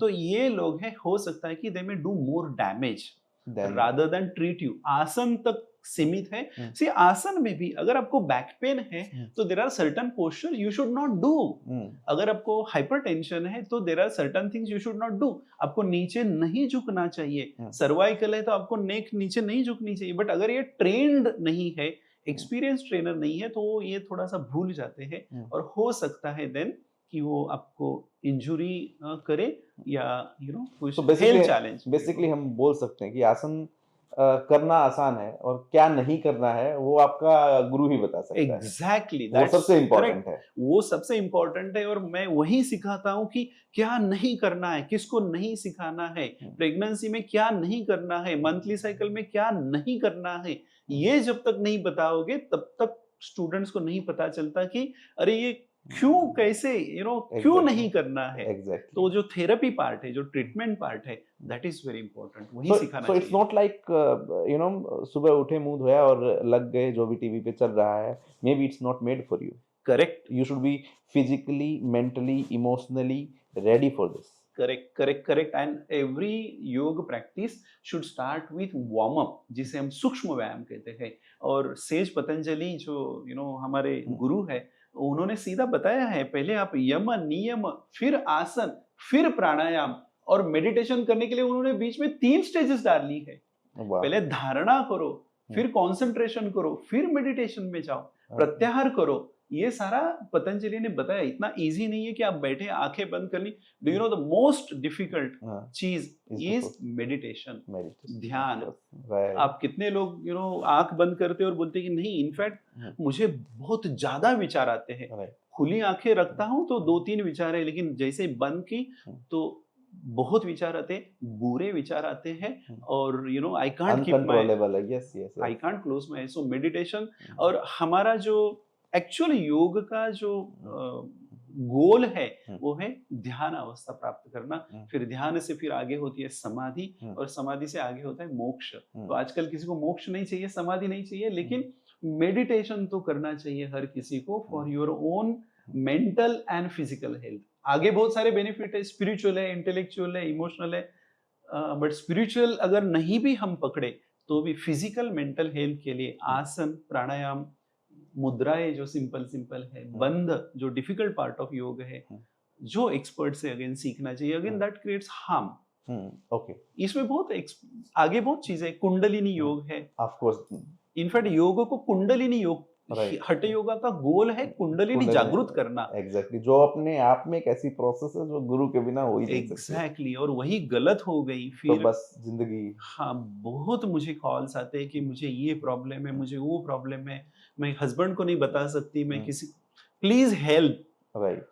तो ये लोग हैं, हो सकता है कि दे में do more damage rather than treat you. आसन तक सीमित है। सी आसन में भी अगर आपको बैक पेन है तो there are certain posture you should not do. अगर आपको हाइपरटेंशन है तो there are certain things you should not do. आपको नीचे नहीं झुकना चाहिए। सर्वाइकल है तो आपको नेक नीचे नहीं झुकनी चाहिए। बट अगर ये ट्रेंड नहीं है, एक्सपीरियंस ट्रेनर नहीं है, तो ये थोड़ा सा भूल जाते हैं और हो सकता है देन कि वो आपको इंजुरी करे या कुछ हेल्थ चैलेंज। बेसिकली हम बोल सकते हैं कि आसन करना आसान है और क्या नहीं करना है वो आपका गुरु ही बता सकता है। एग्जैक्टली, वो सबसे इम्पोर्टेंट है। वो सबसे इम्पोर्टेंट है। और मैं वही सिखाता हूँ कि क्या नहीं करना है, किसको नहीं सिखाना है, प्रेगनेंसी में क्या नहीं करना है, मंथली साइकिल में क्या नहीं करना है। ये जब तक नहीं बताओगे तब तक स्टूडेंट्स को नहीं पता चलता कि अरे ये क्यों, कैसे, क्यों नहीं करना है। तो जो थेरेपी पार्ट है, जो ट्रीटमेंट पार्ट है, दैट इज वेरी इंपॉर्टेंट। वही सिखाना चाहिए। इट्स नॉट लाइक सुबह उठे, मुंह धोया और लग गए जो भी टीवी पे चल रहा है। Maybe it's not made for you. Correct. You should be physically, mentally, emotionally ready for this. Correct. And every yoga practice should start with warm up, जिसे हम सूक्ष्म व्यायाम कहते हैं। और सेज पतंजलि जो हमारे गुरु है, उन्होंने सीधा बताया है, पहले आप यम, नियम, फिर आसन, फिर प्राणायाम और मेडिटेशन करने के लिए उन्होंने बीच में 3 स्टेजेस डाली है। पहले धारणा करो, फिर कंसंट्रेशन करो, फिर मेडिटेशन में जाओ, प्रत्याहार करो। ये सारा पतंजलि ने बताया। इतना इजी नहीं है कि आप बैठे आंखें बंद कर ली। Do you know the most difficult चीज इज मेडिटेशन, ध्यान। आप कितने लोग आंख बंद करते और बोलते कि नहीं, इनफैक्ट मुझे बहुत ज्यादा विचार आते हैं। खुली आंखें रखता हूं तो 2-3 विचार है, लेकिन जैसे बंद की तो बहुत विचार आते हैं, बुरे विचार आते हैं। और I can't keep my, I can't close my. So meditation और हमारा जो एक्चुअल योग का जो गोल है हम्म। वो है ध्यान अवस्था प्राप्त करना, फिर ध्यान से फिर आगे होती है समाधि, और समाधि से आगे होता है मोक्ष। तो आजकल किसी को मोक्ष नहीं चाहिए, समाधि नहीं चाहिए, लेकिन मेडिटेशन तो करना चाहिए हर किसी को for your own mental and physical health. आगे बहुत सारे बेनिफिट है, स्पिरिचुअल है, इंटेलेक्चुअल है, इमोशनल है, बट स्पिरिचुअल अगर नहीं भी हम पकड़े तो भी फिजिकल मेंटल हेल्थ के लिए आसन, प्राणायाम, मुद्राएं जो सिंपल सिंपल है, बंध जो डिफिकल्ट पार्ट ऑफ योग है, जो एक्सपर्ट से अगेन सीखना चाहिए, again that creates harm. Okay, इसमें बहुत आगे बहुत चीजें, कुंडलिनी योग है, ऑफ कोर्स। इनफैक्ट योग को कुंडलिनी योग, Right. हठ योगा का गोल है कुंडलिनी जागृत करना। एग्जैक्टली, जो अपने आप में एक ऐसी प्रोसेस है जो गुरु के बिना हो ही नहीं सकती। एग्जैक्टली, और वही गलत हो गई तो फिर बस जिंदगी। हाँ, बहुत मुझे कॉल्स आते हैं कि मुझे ये प्रॉब्लम है, मुझे वो प्रॉब्लम है, मैं हस्बैंड को नहीं बता सकती, मैं किसी, प्लीज हेल्प। राइट।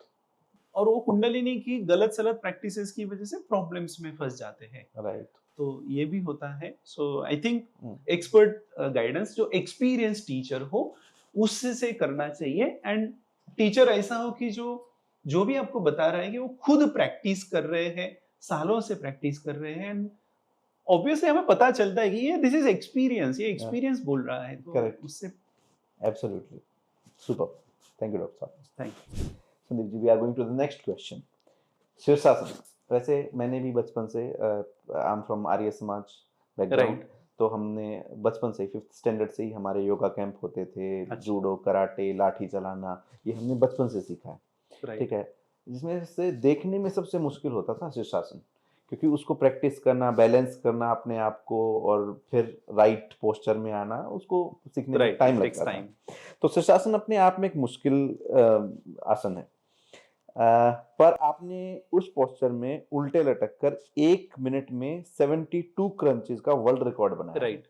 और वो कुंडलिनी की गलत सलत प्रैक्टिसेस की वजह से प्रॉब्लम्स में फंस जाते हैं। राइट। तो ये भी होता है। सो आई थिंक एक्सपर्ट गाइडेंस, जो एक्सपीरियंस टीचर हो उससे से करना चाहिए, एंड टीचर ऐसा हो कि जो भी आपको बता रहा है कि वो खुद प्रैक्टिस कर रहे हैं, सालों से प्रैक्टिस कर रहे हैं, एंड ऑब्वियसली हमें पता चलता है कि ये दिस इज एक्सपीरियंस, ये एक्सपीरियंस बोल रहा है, तो Correct. उससे absolutely super. Thank you doctor साहब। Thank you. Sandeep ji, we are going to the next question. शीर्षासन, वैसे मैंने भी बचपन से, I am from Arya Samaj background, तो हमने बचपन से 5th स्टैंडर्ड से ही हमारे योगा कैंप होते थे। अच्छा। जूडो, कराटे, लाठी चलाना, ये हमने बचपन से सीखा है। ठीक है, जिसमें से देखने में सबसे मुश्किल होता था शीर्षासन, क्योंकि उसको प्रैक्टिस करना, बैलेंस करना अपने आप को, और फिर राइट पोस्चर में आना, उसको सीखने में टाइम लगता था। तो शीर्षासन अपने आप में एक मुश्किल आसन है, पर आपने उस पोस्चर में उल्टे लटक कर 1 मिनट में 72 क्रंचेस का वर्ल्ड रिकॉर्ड बनाया। राइट।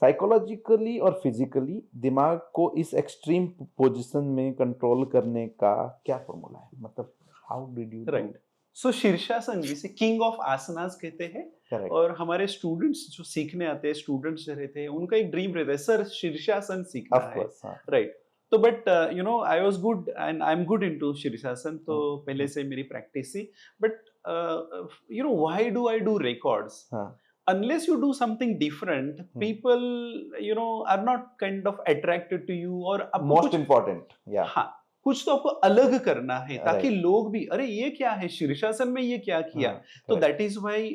साइकोलॉजिकली और फिजिकली दिमाग को इस एक्सट्रीम पोजीशन में कंट्रोल करने का क्या फॉर्मूला है, मतलब हाउ डिड यू? राइट। सो शीर्षासन जिसे किंग ऑफ आसनास कहते हैं। Correct. और हमारे स्टूडेंट्स जो सीखने आते हैं, स्टूडेंट्स जो रहते हैं, उनका एक ड्रीम रहता है, सर शीर्षासन सीखना Of course, है। हाँ। राइट। तो but you know I was good and I am good into शीर्षासन, तो पहले से मेरी प्रैक्टिस थी, but you know why do I do records? Unless you do something different, people, you know, are not kind of attracted to you, और Most important, yeah. हाँ, कुछ तो आपको अलग करना है ताकि Right. लोग भी, अरे ये क्या है शीर्षासन में, ये क्या किया? तो that is why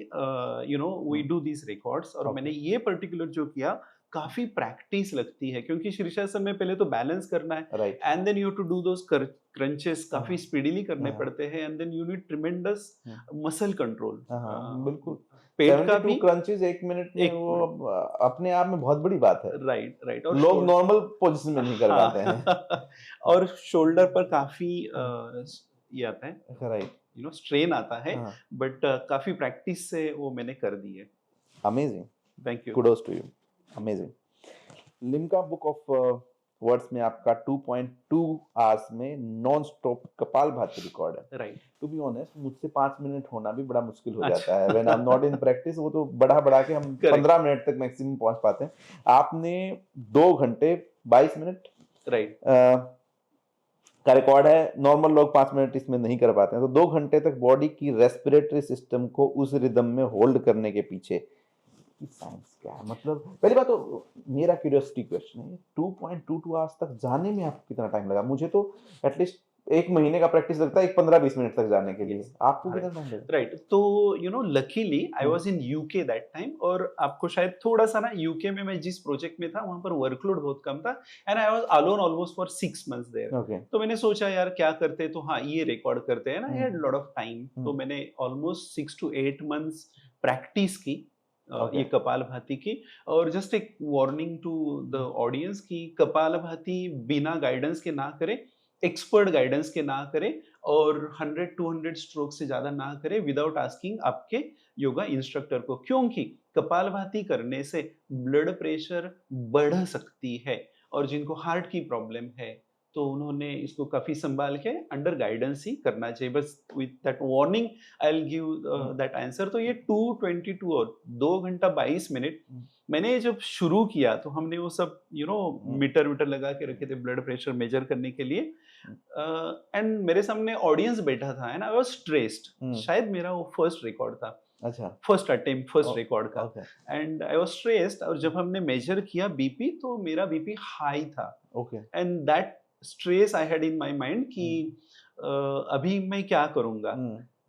you know we do this records. और मैंने ये पर्टिकुलर जो किया, काफी प्रैक्टिस लगती है, क्योंकि शीर्षासन में पहले तो बैलेंस करना है, and then you have to do those crunches, काफी स्पीडीली करने पड़ते हैं, and then you need tremendous muscle control. बिल्कुल, पेट का भी क्रंचेस 1 मिनट में, वो अपने आप में बहुत बड़ी बात है। Right right. और लोग नॉर्मल पोजीशन में नहीं कर पाते हैं। और शोल्डर पर काफी ये आता है, राइट, यू नो, स्ट्रेन आता है, बट काफी प्रैक्टिस से वो मैंने कर दी है। Amazing, thank you, kudos to you, amazing. Limca book of words में आपका 2.2 आवर्स में नॉन स्टॉप कपालभाति रिकॉर्ड है। राइट। टू बी ऑनेस्ट, मुझसे 5 मिनट होना भी बड़ा मुश्किल हो जाता है। When I am not in practice, वो तो बढ़ा के हम 15 मिनट तक मैक्सिमम पहुंच पाते हैं। आपने 2 घंटे 22 मिनट राइट का रिकॉर्ड है। नॉर्मल लोग 5 मिनट इसमें नहीं कर पाते हैं। तो 2 घंटे तक बॉडी की रेस्पिरेटरी सिस्टम को उस रिदम में होल्ड करने के पीछे साइंस क्या है? मतलब पहली बात तो मेरा क्यूरियोसिटी क्वेश्चन है, 2.22 आवर्स तक जाने में आपको कितना टाइम लगा? मुझे तो एटलीस्ट 1 महीने का प्रैक्टिस लगता है 15-20 मिनट तक जाने के लिए। आपको कितना टाइम लगा? राइट। तो you know luckily I was in UK that time, और आपको शायद थोड़ा सा ना, यूके में मैं जिस प्रोजेक्ट में था वहां पर वर्कलोड बहुत कम था, and I was alone almost for 6 months there. तो मैंने सोचा यार क्या करते, तो हाँ ये रिकॉर्ड करते हैं ना, I had lot of time. तो मैंने ऑलमोस्ट 6 to 8 मंथ्स प्रैक्टिस की ये कपालभाति की। और जस्ट एक वार्निंग टू द ऑडियंस कि कपालभाति बिना गाइडेंस के ना करें, एक्सपर्ट गाइडेंस के ना करें, और 100-200 स्ट्रोक से ज्यादा ना करें विदाउट आस्किंग आपके योगा इंस्ट्रक्टर को, क्योंकि कपालभाति करने से ब्लड प्रेशर बढ़ सकती है, और जिनको हार्ट की प्रॉब्लम है तो उन्होंने इसको काफी संभाल के अंडर गाइडेंस ही करना चाहिए। बस with that warning I will give that answer. तो ये 2:22 और 2 घंटा 22 मिनट मैंने जब शुरू किया, तो हमने वो सब यू नो मीटर लगा के रखे थे ब्लड प्रेशर मेजर करने के लिए। एंड मेरे सामने ऑडियंस बैठा था एंड आई वाज स्ट्रेस्ड। शायद मेरा वो फर्स्ट रिकॉर्ड था, अच्छा, फर्स्ट अटेम्प्ट, फर्स्ट रिकॉर्ड का। Okay, and I was stressed, और जब हमने मेजर किया बीपी तो मेरा बीपी हाई था। Okay, and that stress I had in my mind कि अभी मैं क्या करूंगा।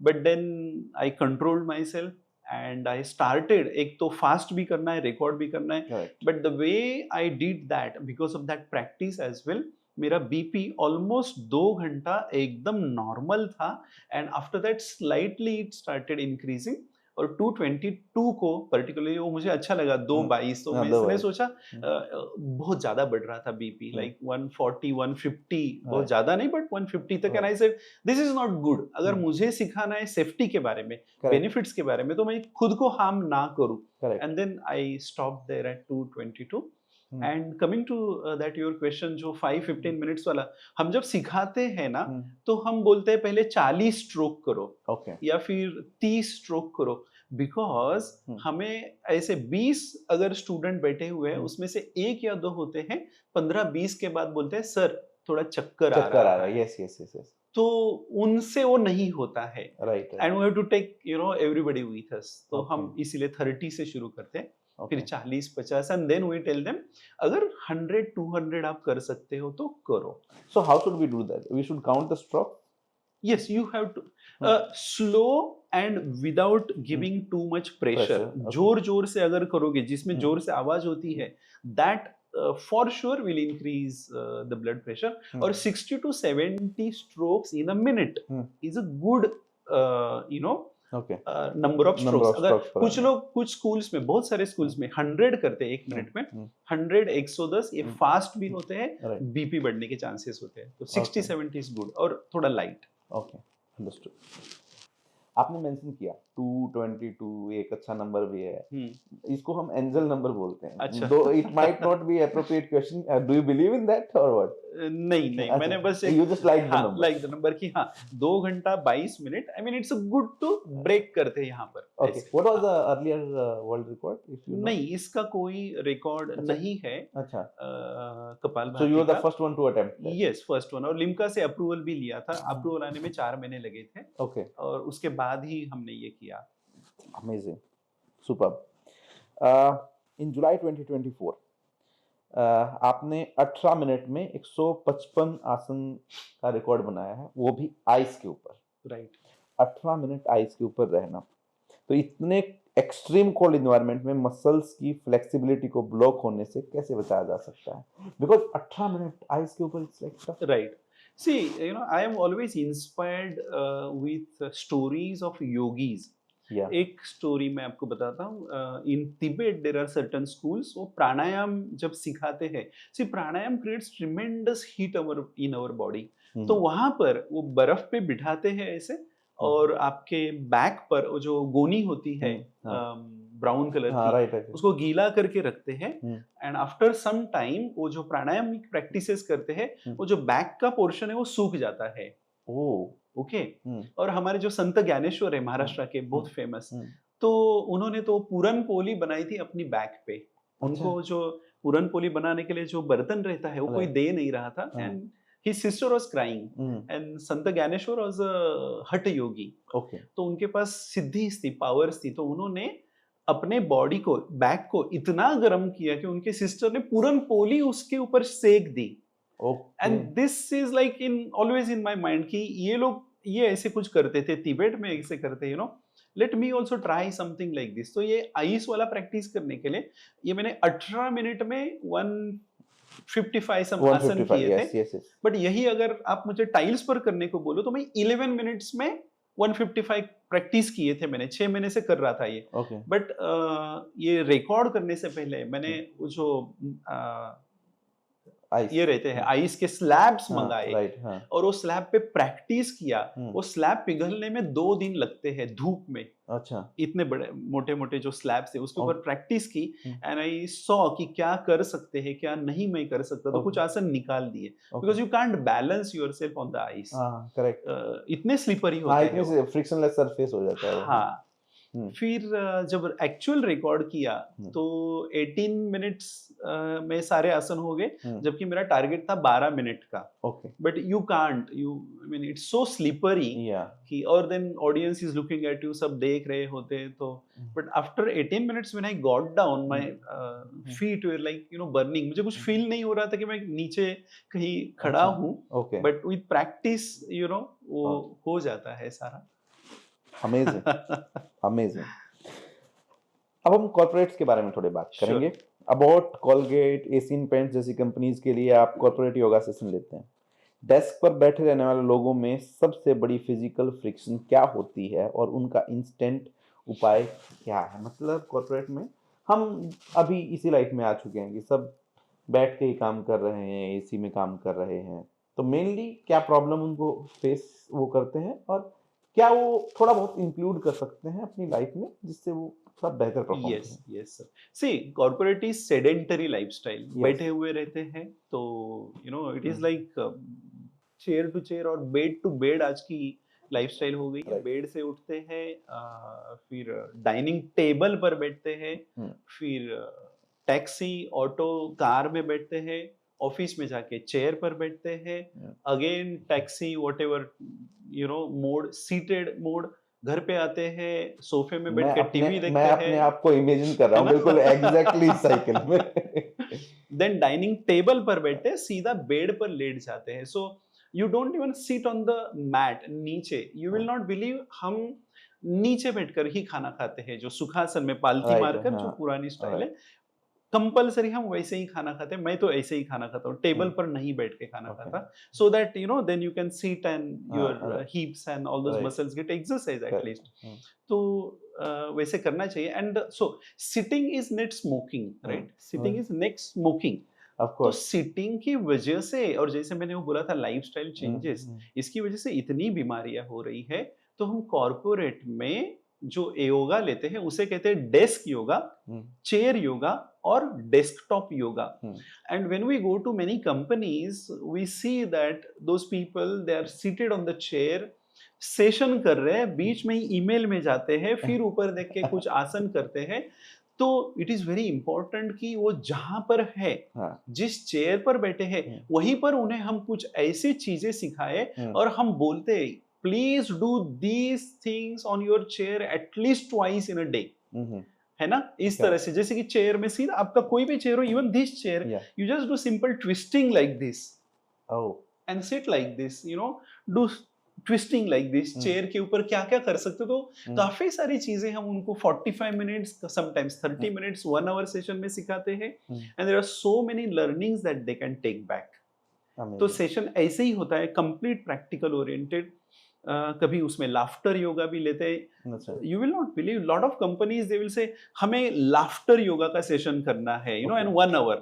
But then I controlled myself and I started. एक तो फास्ट भी करना है, रिकॉर्ड भी करना है, correct, but the way I did that, because of that practice as well, मेरा बीपी ऑलमोस्ट 2 घंटा एकदम नॉर्मल था। And after that slightly it started increasing, और 222 को पर्टिकुलरली वो मुझे अच्छा लगा, 222। तो हाँ, मैं 222, सोचा बहुत ज्यादा बढ़ रहा था बीपी, लाइक 140 150, बहुत Right. ज्यादा नहीं बट 150 तक। And I said this is not good. अगर मुझे सिखाना है सेफ्टी के बारे में, Correct. बेनिफिट्स के बारे में, तो मैं खुद को हार्म ना करूं। Correct, and then I stop there at 222। Hmm. And coming to that your question, जो 5-15 मिनट्स वाला, हम जब सिखाते हैं ना, तो हम बोलते हैं पहले 40 स्ट्रोक करो ओके, या फिर 30 स्ट्रोक करो, बिकॉज हमें ऐसे 20 अगर स्टूडेंट बैठे हुए हैं, उसमें से 1 या 2 होते हैं 15-20 के बाद बोलते हैं सर थोड़ा चक्कर आ रहा है। यस यस यस यस, तो उनसे वो नहीं होता है, right, and we have to take everybody with us. तो Okay. हम इसीलिए 30 से शुरू करते हैं, फिर okay, 40-50, and then we tell them अगर 100-200 आप कर सकते हो तो करो। So how should we do that? We should count the stroke? Yes, you have to slow and without giving too much pressure. Pressure, okay. जोर जोर से अगर करोगे, जिसमें जोर से आवाज होती है, that for sure will increase the blood pressure. और 60 to 70 strokes in a minute is a good okay, number of Number strokes. of अगर strokes per कुछ लोग, कुछ स्कूल्स में, बहुत सारे स्कूल्स में 100 करते हैं 1 मिनट में, 100 110, ये फास्ट भी होते हैं, Right. बीपी बढ़ने के चांसेस होते हैं। तो 60-70 इज गुड, और थोड़ा लाइट। Okay, understood. आपने मेंशन किया 222 एक अच्छा नंबर भी है, इसको हम एंजल नंबर बोलते हैं। अच्छा। दो it might not be appropriate question, do you believe in that और व्हाट? नहीं नहीं, अच्छा, मैंने बस you just like the हाँ, number. like the number की, हाँ 2 घंटा 22 minute, I mean it's good to break करते हैं यहाँ पर। Okay, what was the earlier world record if you know? नहीं, इसका कोई रिकॉर्ड अच्छा। नहीं है। अच्छा, कपाल सो यू वर द भारती फर्स्ट वन टू अटेम्प्ट? का, यस फर्स्ट वन, और लिम्का से अप्रूवल भी लिया था। अप्रूवल आने में 4 महीने लगे थे, ओके, और उसके बाद ही हमने ये किया। Amazing, superb. इन जुलाई 2024 आपने 18 मिनट में 155 आसन का रिकॉर्ड बनाया है, वो भी आइस के ऊपर। राइट। 18 मिनट आइस के ऊपर रहना, तो इतने एक्सट्रीम कोल्ड एनवायरनमेंट में मसल्स की फ्लेक्सिबिलिटी को ब्लॉक होने से कैसे बचाया जा सकता है? बिकॉज 18 मिनट आइस के ऊपर it's like tough. Right. See, I am always inspired with stories of yogis. Yeah. एक स्टोरी मैं आपको बताता हूँ। In Tibet there are certain schools, वो प्राणायाम जब सिखाते हैं, see pranayama creates tremendous heat in our body. तो वहां पर वो बर्फ पे बिठाते हैं ऐसे, और आपके बैक पर वो जो गोनी होती है ब्राउन कलर की, राइट, उसको गीला करके रखते हैं। एंड आफ्टर सम टाइम वो जो प्राणायाम प्रैक्टिसेस करते हैं, वो जो बैक का पोर्शन है वो सूख जाता है। ओके। और हमारे जो संत ज्ञानेश्वर है महाराष्ट्र के, बहुत फेमस, तो उन्होंने तो पूरन पोली बनाई थी अपनी बैक पे। उनको जो पूरन पोली बनाने के लिए जो बर्तन रहता है वो कोई दे नहीं रहा था, and his sister was crying, and Sant Dnyaneshwar was a हठ योगी। तो उनके पास सिद्धि थी, पावर्स थी, तो उन्होंने अपने बॉडी को, बैक को इतना गर्म किया कि उनके सिस्टर ने पूरन पोली उसके ऊपर सेक दी। And this is like in always in my mind कि ये लोग ये ऐसे कुछ करते थे, तिब्बत में ऐसे करते, let me also try something like this. तो ये आइस वाला प्रैक्टिस करने के लिए ये मैंने 18 मिनट में 155 सम आसन किए थे। बट यही अगर आप मुझे टाइल्स पर करने को बोलो तो मैं 11 मिनट्स में 155 प्रैक्टिस किए थे। मैंने 6 महीने से कर रहा था ये। बट ये रिकॉर्ड करने से पहले मैंने वो जो ये रहते हैं आइस के स्लैब्स मंगाए, और वो स्लैब पे प्रैक्टिस किया। वो स्लैब पिघलने में 2 दिन लगते हैं धूप में। अच्छा, इतने बड़े मोटे मोटे जो स्लैब्स थे उसके ऊपर प्रैक्टिस की, एंड आई सॉ कि क्या कर सकते हैं, क्या नहीं मैं कर सकता। तो कुछ आसन निकाल दिए, because you can't balance yourself on the ice. Correct, इतने स्लिपरी होते हैं, फ्रिक्शनलेस सरफेस हो जाता है। हाँ, फिर जब एक्चुअल रिकॉर्ड किया तो 18 मिनट्स में सारे आसन हो गए, जबकि मेरा टारगेट था 12 मिनट का. Okay. But you can't, you I mean it's so slippery कि, और then audience is looking at you, सब देख रहे होते हैं तो. But after 18 minutes when I got down, my feet were like burning. मुझे कुछ फील नहीं हो रहा था कि मैं नीचे कहीं खड़ा हूँ. बट विद प्रैक्टिस वो हो जाता है सारा. Amazing, amazing. अब हम कॉर्पोरेट्स के बारे में थोड़ी बात करेंगे. अबाउट कोलगेट, एशियन पेंट्स जैसी कंपनीज के लिए आप कॉर्पोरेट योगा सेशन लेते हैं. डेस्क पर बैठे रहने वाले लोगों में सबसे बड़ी फिजिकल फ्रिक्शन क्या होती है और उनका इंस्टेंट उपाय क्या है? मतलब कॉर्पोरेट में हम अभी इसी लाइफ में आ चुके हैं कि सब बैठ के ही काम कर रहे हैं, एसी में काम कर रहे हैं. तो मेनली क्या प्रॉब्लम उनको फेस वो करते हैं और क्या वो थोड़ा बहुत इंक्लूड कर सकते हैं अपनी लाइफ में जिससे वो थोड़ा बेहतर परफॉर्म करें? Yes, yes sir. See, corporate is sedentary lifestyle. बैठे हुए रहते हैं तो it is like chair to chair और बेड टू बेड आज की लाइफस्टाइल हो गई है. बेड से उठते हैं, फिर डाइनिंग टेबल पर बैठते हैं, फिर टैक्सी, ऑटो, कार में बैठते हैं, ऑफिस में जाके चेयर पर बैठते हैं, again taxi, whatever mode, seated mode. घर पे आते हैं, सोफे में बैठ के टीवी देखते हैं. मैं अपने आप को इमेजिन कर रहा हूँ बिल्कुल एग्जैक्टली इस साइकिल में. देन डाइनिंग टेबल पर बैठे सीधा बेड पर लेट जाते हैं. So you don't even sit on the mat, नीचे. यू विल नॉट बिलीव, हम नीचे बैठकर ही खाना खाते हैं, जो सुखासन में पालथी मारकर, जो पुरानी स्टाइल है. कंपल्सरी हम वैसे ही खाना खाते हैं. मैं तो ऐसे ही खाना खाता हूँ, टेबल पर नहीं बैठ के खाना खाता, so that then you can sit and your hips and all those muscles get exercise at least. तो वैसे करना चाहिए. And so sitting is net smoking, right? Sitting is next smoking. तो सिटिंग की वजह से, और जैसे मैंने वो बोला था लाइफस्टाइल चेंजेस, इसकी वजह से इतनी बीमारियां हो रही है. तो हम कॉर्पोरेट में जो योगा लेते हैं उसे कहते हैं डेस्क योगा, चेयर योगा और desktop yoga. And when we go to many companies we see that those people, they are seated on the chair, session कर रहे हैं, बीच में ही ईमेल में जाते हैं, फिर ऊपर देख के कुछ आसन करते हैं. तो इट इज वेरी इंपॉर्टेंट कि वो जहां पर है, जिस चेयर पर बैठे हैं, वहीं पर उन्हें हम कुछ ऐसी चीजें सिखाए और हम बोलते please do these things on your chair at least twice in a day. है ना? इस तरह से, जैसे कि चेयर में सीधा आपका कोई भी चेयर हो, even this chair, you just do simple twisting like this and sit like this, do twisting like this. Chair के ऊपर क्या क्या कर सकते हो. तो काफी सारी चीजें हम उनको 45 minutes, sometimes 30 minutes, 1 hour session में सिखाते हैं. And there are so many learnings that they can take back. तो सेशन ऐसे ही होता है, कंप्लीट प्रैक्टिकल ओरिएंटेड. कभी उसमें लाफ्टर योगा भी लेते हैं. You will not believe, lot of companies they will say हमें लाफ्टर योगा का सेशन करना है, and 1 hour.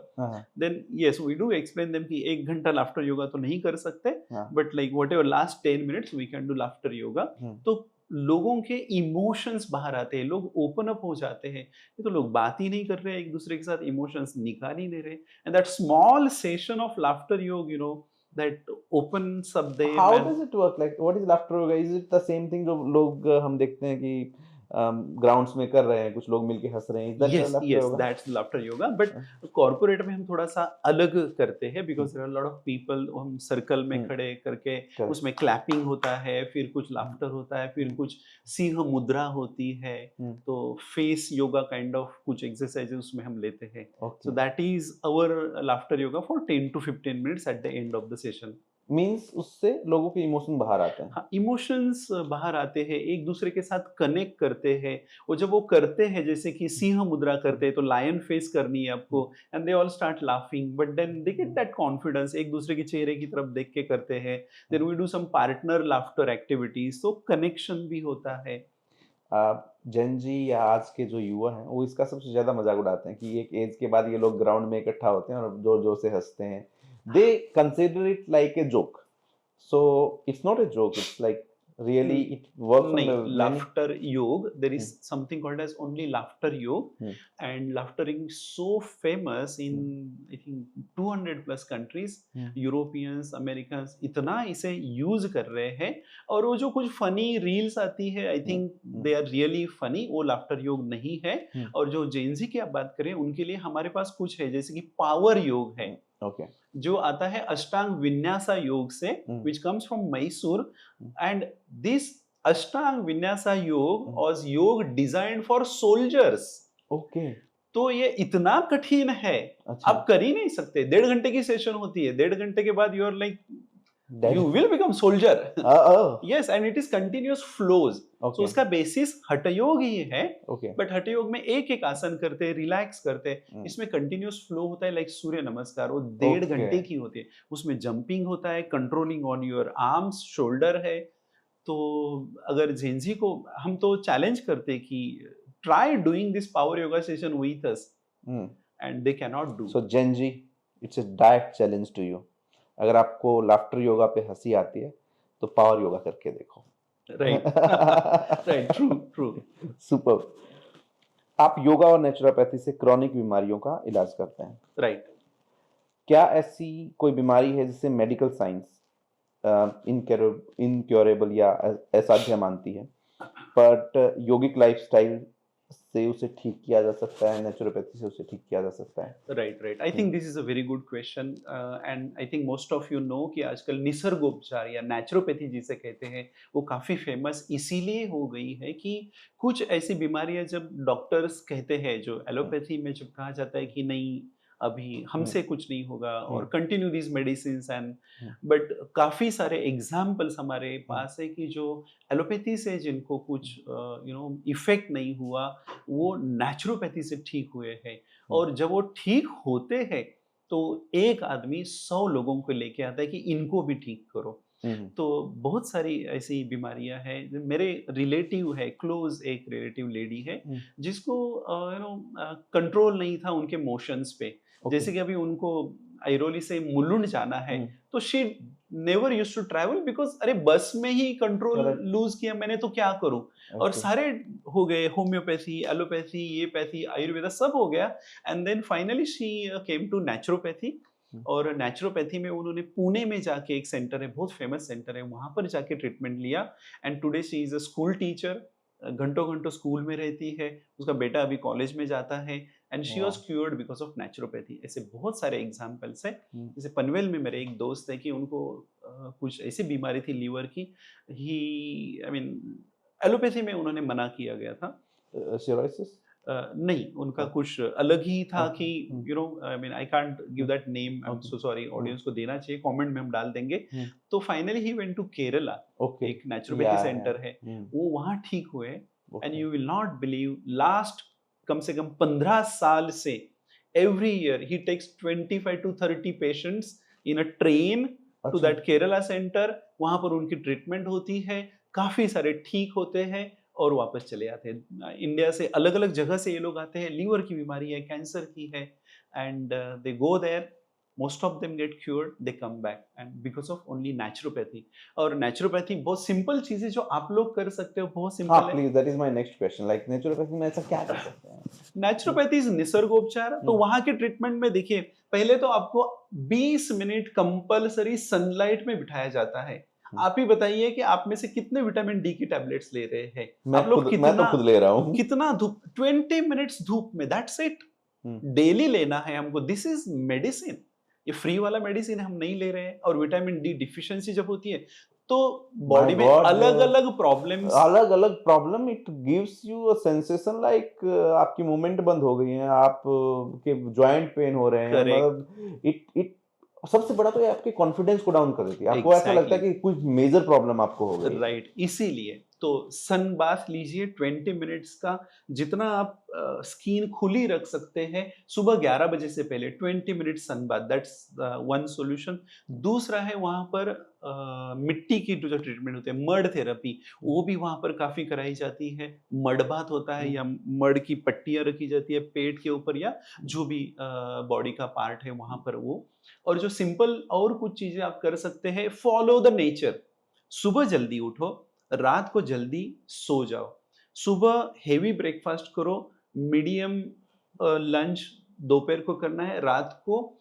Then yes, we do explain them कि 1 घंटा लाफ्टर योगा तो नहीं कर सकते, but like whatever last 10 minutes we can do laughter yoga. तो लोगों के इमोशंस बाहर आते हैं, लोग ओपन अप हो जाते हैं. ये तो लोग बात ही नहीं कर रहे एक दूसरे के साथ, इमोशंस निकाल ही नहीं रहे. And that small session of laughter योग, that opens up them. How does it work? Like, what is laughter yoga? Is it the same thing जो लोग हम देखते हैं कि ग्राउंड्स में कर रहे हैं, कुछ लोग मिलके हंस रहे हैं? Yes, that's laughter yoga. But corporate में हम थोड़ा सा अलग करते हैं, because there are a lot of people. हम सर्कल में खड़े करके उसमें क्लैपिंग होता है, फिर कुछ लाफ्टर होता है, फिर कुछ सिंह मुद्रा होती है. तो फेस योगा काइंड ऑफ कुछ एक्सरसाइजेस उसमें हम लेते हैं. So that is our laughter yoga for 10 to 15 minutes at the end of the session. Means उससे लोगों के इमोशन बाहर आते हैं. हाँ, इमोशंस बाहर आते हैं, एक दूसरे के साथ कनेक्ट करते हैं. और जब वो करते हैं, जैसे कि सिंह मुद्रा करते हैं, तो लायन फेस करनी है आपको, and they all start laughing, but then they get that confidence. एक दूसरे के चेहरे की तरफ देख के करते हैं. Then we do some partner laughter activities, तो कनेक्शन भी होता है. जनजी या आज के जो युवा हैं वो इसका सबसे ज्यादा मजाक उड़ाते हैं कि एक एज के बाद ये लोग ग्राउंड में इकट्ठा होते हैं और जोर जोर से हंसते हैं. They consider it like a joke. So it's not a joke. It's like really it works on नहीं, the many? laughter yoga, there is something called as only laughter yoga, Hmm. and laughtering so famous in I think 200 plus countries. Europeans Americans इतना इसे use कर रहे हैं, और वो जो कुछ फनी रील्स आती है, I think they are really funny, वो लाफ्टर योग नहीं है। और जो जेनजी की आप बात करें, उनके लिए हमारे पास कुछ है, जैसे कि पावर योग है, Okay. जो आता है अष्टांग विन्यासा योग से, which comes from Mysore, and this अष्टांग विन्यासा योग वाज योग डिजाइन्ड फॉर सोल्जर्स। Okay. तो ये इतना कठिन है, अच्छा। आप कर ही नहीं सकते। 1.5 घंटे की सेशन होती है, 1.5 घंटे के बाद you are like Dead. you will become soldier. Oh. Yes, and it is continuous flows. Okay. So उसका बेसिस हठ योग ही है, Okay. बट हठ योग में एक एक आसन करते हैं, रिलैक्स करते हैं। इसमें कंटिन्यूस फ्लो होता है, लाइक सूर्य नमस्कार, वो 1.5 घंटे की होती है। उसमें जंपिंग होता है, controlling on your arms, shoulder है। तो अगर जेनजी को हम तो चैलेंज करते हैं कि try doing this power yoga session with us, and they can not do. So Gen Z, it's a direct challenge to you. अगर आपको लाफ्टर योगा पे हंसी आती है तो पावर योगा करके देखो। Right right, true true, super. आप योगा और नेचुरोपैथी से क्रॉनिक बीमारियों का इलाज करते हैं, राइट? क्या ऐसी कोई बीमारी है जिसे मेडिकल साइंस इनक्योरेबल या असाध्य मानती है, बट योगिक लाइफस्टाइल से उसे ठीक किया जा सकता है, नेचुरोपैथी से उसे ठीक किया जा सकता है? Right right, I think this is a very good question, and I think most of you know कि आजकल निसर्गोपचार या नेचुरोपैथी जिसे कहते हैं, वो काफ़ी फेमस इसीलिए हो गई है कि कुछ ऐसी बीमारियां जब डॉक्टर्स कहते हैं, जो एलोपैथी में जब कहा जाता है कि नहीं अभी हमसे कुछ नहीं होगा, और continue this medicine and, but काफ़ी सारे एग्जाम्पल्स हमारे पास है कि जो एलोपैथी से जिनको कुछ इफेक्ट नहीं हुआ, वो नेचुरोपैथी से ठीक हुए हैं। और जब वो ठीक होते हैं तो एक आदमी 100 लोगों को लेके आता है कि इनको भी ठीक करो। तो बहुत सारी ऐसी बीमारियां हैं। मेरे रिलेटिव है, क्लोज एक रिलेटिव लेडी है, जिसको कंट्रोल नहीं था उनके मोशंस पे। जैसे कि अभी उनको ऐरोली से मुलुंड जाना है, तो she never used to travel because अरे बस में ही कंट्रोल लूज किया मैंने, तो क्या करूं। और सारे हो गए, होम्योपैथी, एलोपैथी, ये पैथी, आयुर्वेदा सब हो गया, and then finally she came to naturopathy. और नेचुरोपैथी में उन्होंने पुणे में जाके, एक सेंटर है, बहुत फेमस सेंटर है, वहां पर जाके ट्रीटमेंट लिया, and today she is a school teacher. घंटों घंटों स्कूल में रहती है, उसका बेटा अभी कॉलेज में जाता है, and she was cured because of naturopathy. ऐसे बहुत सारे एग्जांपल्स हैं। जैसे पनवेल में मेरे एक दोस्त है कि उनको कुछ ऐसी बीमारी थी लीवर की, ही आई मीन एलोपैथी में उन्होंने मना किया गया था। सिरोसिस? नहीं, उनका कुछ अलग ही था कि I mean I can't give that name, I am so sorry, audience को देना चाहिए, कमेंट में हम डाल देंगे। तो finally he went to Kerala, एक नेचुरोपैथी सेंटर है, वो वहां ठीक हुए, and you will not believe, last कम से कम 15 साल से every year he takes 25 to 30 patients in a train to that Kerala centre. वहां पर उनकी ट्रीटमेंट होती है, काफी सारे ठीक होते हैं और वापस चले आते हैं। इंडिया से अलग अलग जगह से ये लोग आते हैं, लीवर की बीमारी है, कैंसर की है, and they go there, most of them get cured, they come back, and because of only naturopathy. और नेचुरोपैथी बहुत सिंपल चीजें जो आप लोग कर सकते हो, बहुत सिंपल है। Please, that is my next question, like naturopathy में ऐसा क्या कर सकते हैं? नेचुरोपैथी इज निसर्गोपचार। तो वहां के ट्रीटमेंट में देखिए, पहले तो आपको 20 मिनट कंपलसरी सनलाइट में बिठाया जाता है। आप ही बताइए कि आप में से कितने विटामिन डी की टैबलेट्स ले रहे हैं? आप लोग मैं तो खुद ले रहा हूँ। कितना धूप, 20 मिनट्स धूप में, दैट्स इट। डेली लेना है हमको, दिस इज मेडिसिन। ये फ्री वाला मेडिसिन हम नहीं ले रहे हैं। और विटामिन डी डिफिशिएंसी जब होती है तो बॉडी में अलग अलग problem, it gives you a sensation like आपकी मूवमेंट बंद हो गई है, आप के जॉइंट पेन हो रहे हैं, मतलब इट सबसे बड़ा तो ये आपके कॉन्फिडेंस को डाउन कर देती है। आपको ऐसा लगता है कि कुछ मेजर प्रॉब्लम आपको हो गई है। राइट, इसीलिए तो सन बाथ लीजिए 20 मिनट्स का, जितना आप स्किन खुली रख सकते हैं सुबह 11 बजे से पहले 20 minute sun bath, that's one solution. दूसरा है वहां पर मिट्टी की जो ट्रीटमेंट होती है, मड थेरेपी, वो भी वहां पर काफी कराई जाती है। मड बाथ होता है, या मड की पट्टियां रखी जाती है पेट के ऊपर, या जो भी बॉडी का पार्ट है वहां पर वो। और जो सिंपल और कुछ चीजें आप कर सकते हैं, फॉलो द नेचर। सुबह जल्दी उठो, रात को जल्दी सो जाओ, सुबह हेवी ब्रेकफास्ट करो, मीडियम लंच दोपहर को करना है, रात को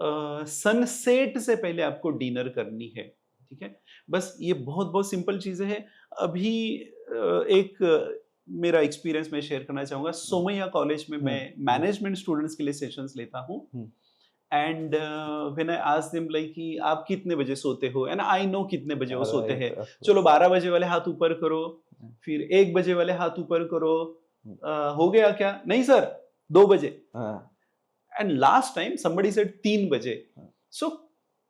सनसेट से पहले आपको डिनर करनी है, ठीक है। बस ये बहुत बहुत सिंपल चीजें हैं। अभी एक मेरा एक्सपीरियंस मैं शेयर करना चाहूंगा। सोमैया कॉलेज में मैं मैनेजमेंट स्टूडेंट्स के लिए सेशंस लेता हूँ, and when I ask them like कि आप कितने बजे सोते हो, एंड आई नो कितने बजे वो सोते हैं। चलो 12 बजे वाले हाथ ऊपर करो, फिर 1 बजे वाले हाथ ऊपर करो, हो गया क्या? नहीं सर, 2 बजे। And last time somebody said 3 बजे। So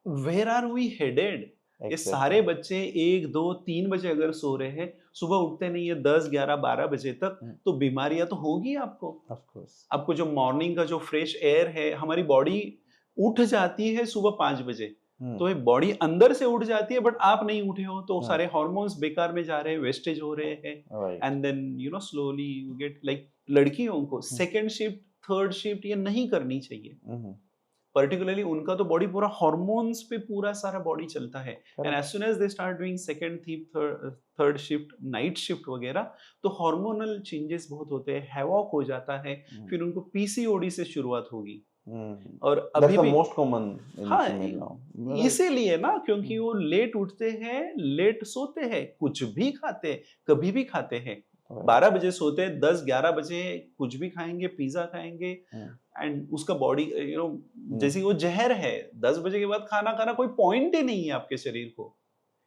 where are we headed? ये सारे बच्चे 1, 2, 3 बजे अगर सो रहे हैं, सुबह उठते नहीं है 10, 11, 12 बजे तक, तो बीमारियां तो होगी आपको। ऑफ कोर्स आपको जो मॉर्निंग का जो फ्रेश एयर है, हमारी बॉडी उठ जाती है सुबह 5 बजे, तो ये बॉडी अंदर से उठ जाती है, बट आप नहीं उठे हो, तो सारे हार्मोन्स बेकार में जा रहे हैं, वेस्टेज हो रहे हैं, and then you know slowly you get like. लड़कियों को सेकेंड शिफ्ट, थर्ड शिफ्ट ये नहीं करनी चाहिए, पर्टिकुलरली उनका तो बॉडी पूरा हार्मोन्स पे पूरा सारा बॉडी चलता है, and as soon as they start doing second, third shift, night shift वगैरह, तो हार्मोनल चेंजेस बहुत होते हैं, हैवॉक हो जाता है, फिर उनको पीसीओडी से शुरुआत होगी। और अभी भी मोस्ट कॉमन, हाँ, इसीलिए ना, क्योंकि वो लेट उठते हैं, लेट सोते हैं, कुछ भी खाते हैं, कभी भी खाते हैं, 12 बजे सोते हैं, 10-11 बजे कुछ भी खाएंगे, पिज्जा खाएंगे, एंड उसका बॉडी यू नो जैसे वो जहर है। 10 बजे के बाद खाना खाना कोई पॉइंट ही नहीं है आपके शरीर को।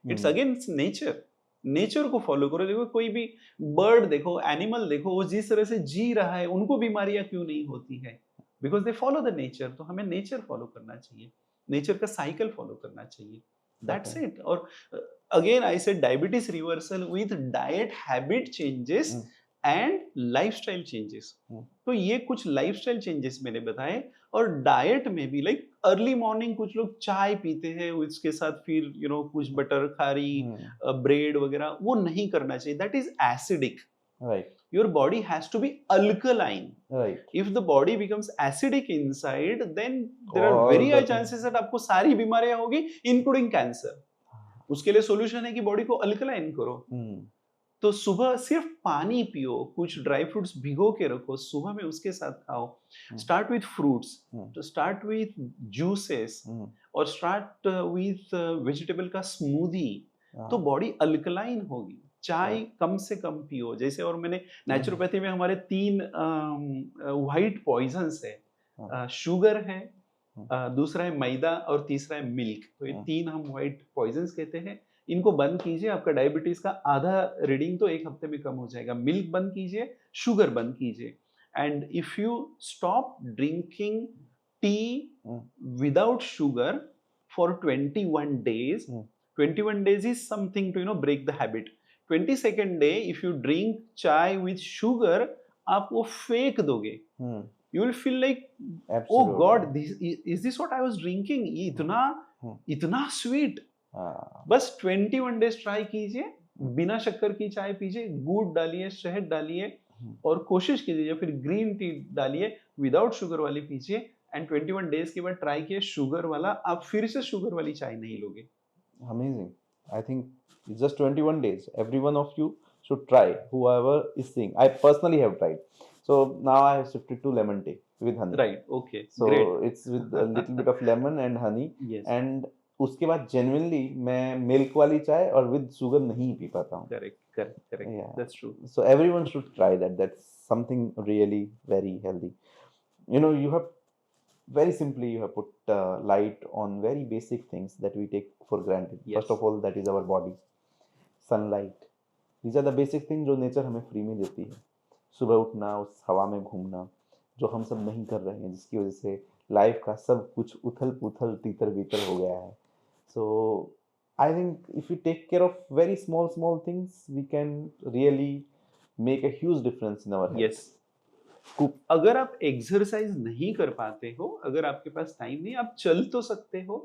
It's against nature. नेचर को फॉलो करो। देखो कोई भी बर्ड देखो, एनिमल देखो, वो जिस तरह से जी रहा है, उनको बीमारियां क्यों नहीं होती है? Because they follow the nature. तो हमें नेचर फॉलो करना चाहिए, नेचर का साइकिल फॉलो करना चाहिए, दैट्स इट। और again I said diabetes reversal with diet habit changes and lifestyle changes। तो ये कुछ लाइफस्टाइल चेंजेस मैंने बताए। और डाइट में भी लाइक अर्ली मॉर्निंग कुछ लोग चाय पीते हैं, उसके साथ फिर यू नो कुछ बटर खारी, ब्रेड वगैरह, वो नहीं करना चाहिए, that is acidic. Right, your body has to be alkaline। right, if the body becomes acidic inside, then there are very high chances that आपको सारी बीमारियां होगी, including cancer। उसके लिए सॉल्यूशन है कि बॉडी को अल्कलाइन करो। तो सुबह सिर्फ पानी पियो, कुछ ड्राई फ्रूट्स भिगो के रखो, सुबह में उसके साथ खाओ। Start with fruits, start with juices, और स्टार्ट विथ वेजिटेबल का स्मूदी, तो बॉडी अल्कलाइन होगी। चाय कम से कम पियो। जैसे और मैंने नेचुरोपैथी में हमारे 3 व्हाइट पॉइजन्स है, शुगर है, दूसरा है मैदा, और तीसरा है मिल्क। तो ये 3 हम व्हाइट पॉइजन्स कहते हैं। इनको बंद कीजिए, आपका डायबिटीज का आधा रीडिंग तो 1 हफ्ते में कम हो जाएगा। मिल्क बंद कीजिए, शुगर बंद कीजिए, and if you stop drinking tea without sugar for 21 days, 21 days is something to break the habit। 22nd day if you drink चाय with sugar, आप वो फेंक दोगे। You will feel like, oh God, is this what I was drinking? इतना sweet. बस 21 days try कीजिए, बिना शक्कर की चाय पीजिए, गुड़ डालिए, शहद डालिए, और कोशिश कीजिए फिर ग्रीन टी डालिए, विदाउट शुगर वाली पीजिए, एंड 21 days के बाद ट्राई किए शुगर वाला, आप फिर से शुगर वाली चाय नहीं लोगे। Amazing. I think it's just 21 days. Every one of you should try, whoever is seeing. I personally have tried. So now I have shifted to lemon tea with honey. Right. Okay. So great. it's with a little bit of lemon and honey. Yes. And उसके बाद genuinely मैं milk वाली चाय और with sugar नहीं P पाता हूँ. Correct. Yeah. That's true. So everyone should try that. That's something really very healthy. You know, you have very simply you have put light on very basic things that we take for granted. Yes. First of all, that is our body, sunlight. These are the basic things जो nature हमें free में देती है। सुबह उठना, उस हवा में घूमना, जो हम सब नहीं कर रहे हैं, जिसकी वजह से लाइफ का सब कुछ उथल पुथल तीतर बीतर हो गया है। So I think if we take care of very small things, we can really make a huge difference in our health. Yes. अगर आप एक्सरसाइज नहीं कर पाते हो, अगर आपके पास टाइम नहीं, आप चल तो सकते हो।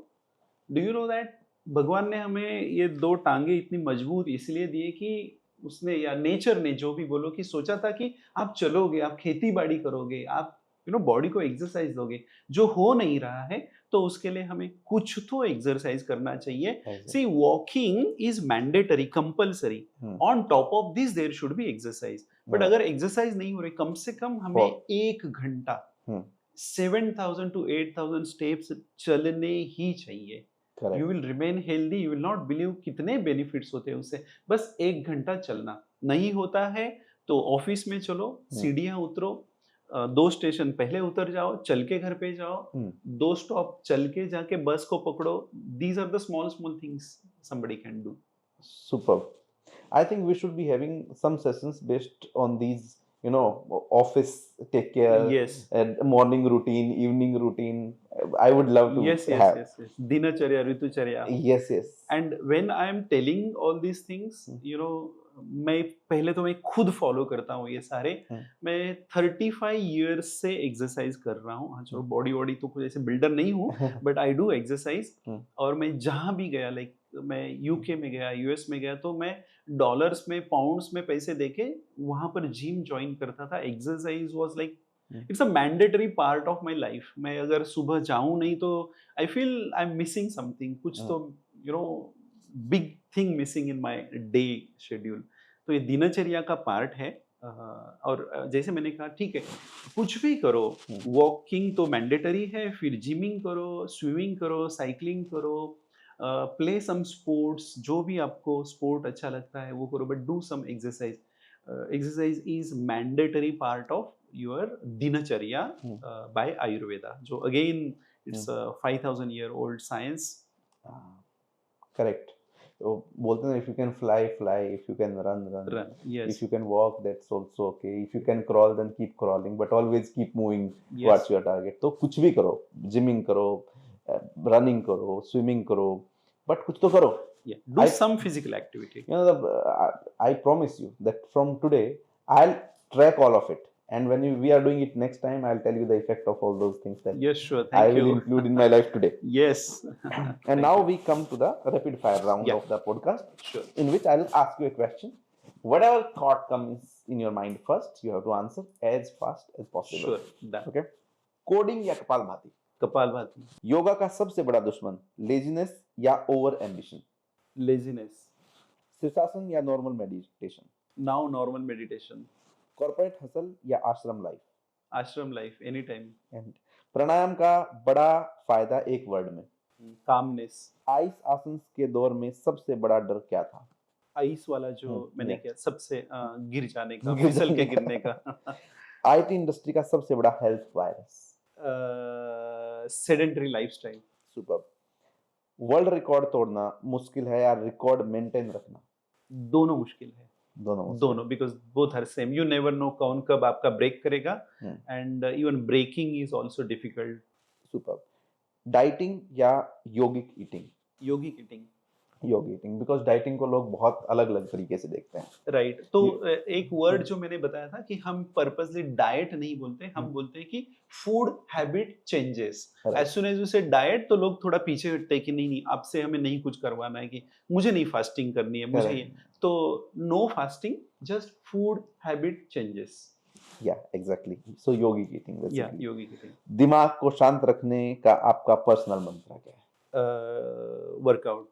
डू यू नो दैट भगवान ने हमें ये 2 टांगे इतनी मजबूत इसलिए दिए कि उसने, या नेचर ने, जो भी बोलो, कि सोचा था कि आप चलोगे, आप खेती बाड़ी करोगे, आप बॉडी को एक्सरसाइज दोगे। जो हो नहीं रहा है, तो उसके लिए हमें कुछ तो एक्सरसाइज करना चाहिए. Exactly. See, walking is mandatory, compulsory. On top of this, there should be exercise. But Yeah. अगर एक्सरसाइज नहीं हो रही, कम से कम हमें Walk. 1 घंटा हम्म. 7,000 to 8,000 स्टेप्स चलने ही चाहिए. Correct. You will remain healthy. You will not believe कितने बेनिफिट्स होते हैं उससे. बस 1 घंटा चलना. नहीं होता है तो ऑफिस में चलो, सीढ़ियाँ उतरो, 2 स्टेशन पहले उतर जाओ, चल के घर पे जाओ, 2 स्टॉप चल के जाके बस को पकड़ो. These are the small things somebody can do. Superb. I think we should be having some sessions based on these, office take care, Yes. morning routine, evening routine. I would love to Yes. have. दिनचर्या, ऋतुचर्या. Yes. And when I am telling all these things, मैं पहले तो मैं खुद follow करता हूँ ये सारे. मैं 35 years से एक्सरसाइज कर रहा हूँ. हाँ, चलो बॉडी वॉडी तो कुछ ऐसे बिल्डर नहीं हूँ, बट आई डू एक्सरसाइज. और मैं जहाँ भी गया, लाइक मैं यूके में गया, यूएस में गया, तो मैं डॉलर्स में, पाउंड्स में पैसे देके वहां पर जिम ज्वाइन करता था. Exercise was like it's a mandatory part of my life. मैं अगर सुबह जाऊं नहीं तो I feel I am missing something. कुछ तो big thing missing in my day schedule. तो ये दिनचर्या का पार्ट है. और जैसे मैंने कहा, ठीक है, कुछ भी करो. वॉकिंग तो मैंडेटरी है, फिर जिमिंग करो, स्विमिंग करो, साइकिलिंग करो, प्ले सम स्पोर्ट्स. जो भी आपको स्पोर्ट अच्छा लगता है वो करो, but do some exercise. Exercise is mandatory part of your दिनचर्या बाय आयुर्वेदा, जो again it's 5,000 year old science. Correct. तो बोलते हैं, if you can fly, if you can run. Yes. If you can walk, that's also okay. If you can crawl, then keep crawling, but always keep moving. Yes. What's your target? तो कुछ भी करो, gymming करो, running करो, swimming करो, but कुछ तो करो. Yeah. Do some physical activity. I promise you that from today I'll track all of it, and when we are doing it next time, I'll tell you the effect of all those things that Yes, sure. I will include in my life today. Yes. And now we come to the rapid fire round of the podcast. Sure. In which I'll ask you a question. Whatever thought comes in your mind first, you have to answer as fast as possible. Sure. Done. Okay. Coding या कपालभाति? कपालभाति. योगा का सबसे बड़ा दुश्मन laziness या over ambition? Laziness. शीर्षासन या normal meditation? Now normal meditation. Corporate hustle या आश्रम लाइफ? आश्रम लाइफ, एनी टाइम. एंड प्राणायाम का बड़ा फायदा एक वर्ड में? कामनेस. आइस आसन के दौर में सबसे बड़ा डर क्या था? आइस वाला जो मैंने किया, सबसे गिर जाने का, गिर फिसल के जाने गिरने का. आईटी इंडस्ट्री का सबसे बड़ा health virus? Sedentary lifestyle. Super. World record तोड़ना मुश्किल है या रिकॉर्ड मेंटेन रखना? दोनों मुश्किल है. दोनों, because both are same. You never know कौन कब आपका ब्रेक करेगा, and even breaking is also difficult. Super. Dieting या yogic eating? Yogic eating. Because dieting को लोग बहुत अलग अलग तरीके से देखते हैं. राइट. तो एक वर्ड जो मैंने बताया था कि हम पर्पसली डाइट नहीं बोलते, हम बोलते हैं कि food habit changes. As soon as you say diet, तो लोग थोड़ा पीछे हटते हैं कि नहीं, आपसे हमें नहीं कुछ करवाना है, कि मुझे नहीं फास्टिंग करनी है, मुझे ये. तो no fasting, just food habit changes. या exactly. So yogic eating basically. Yogic eating. दिमाग को शांत रखने का आपका पर्सनल मंत्र क्या है? वर्कआउट.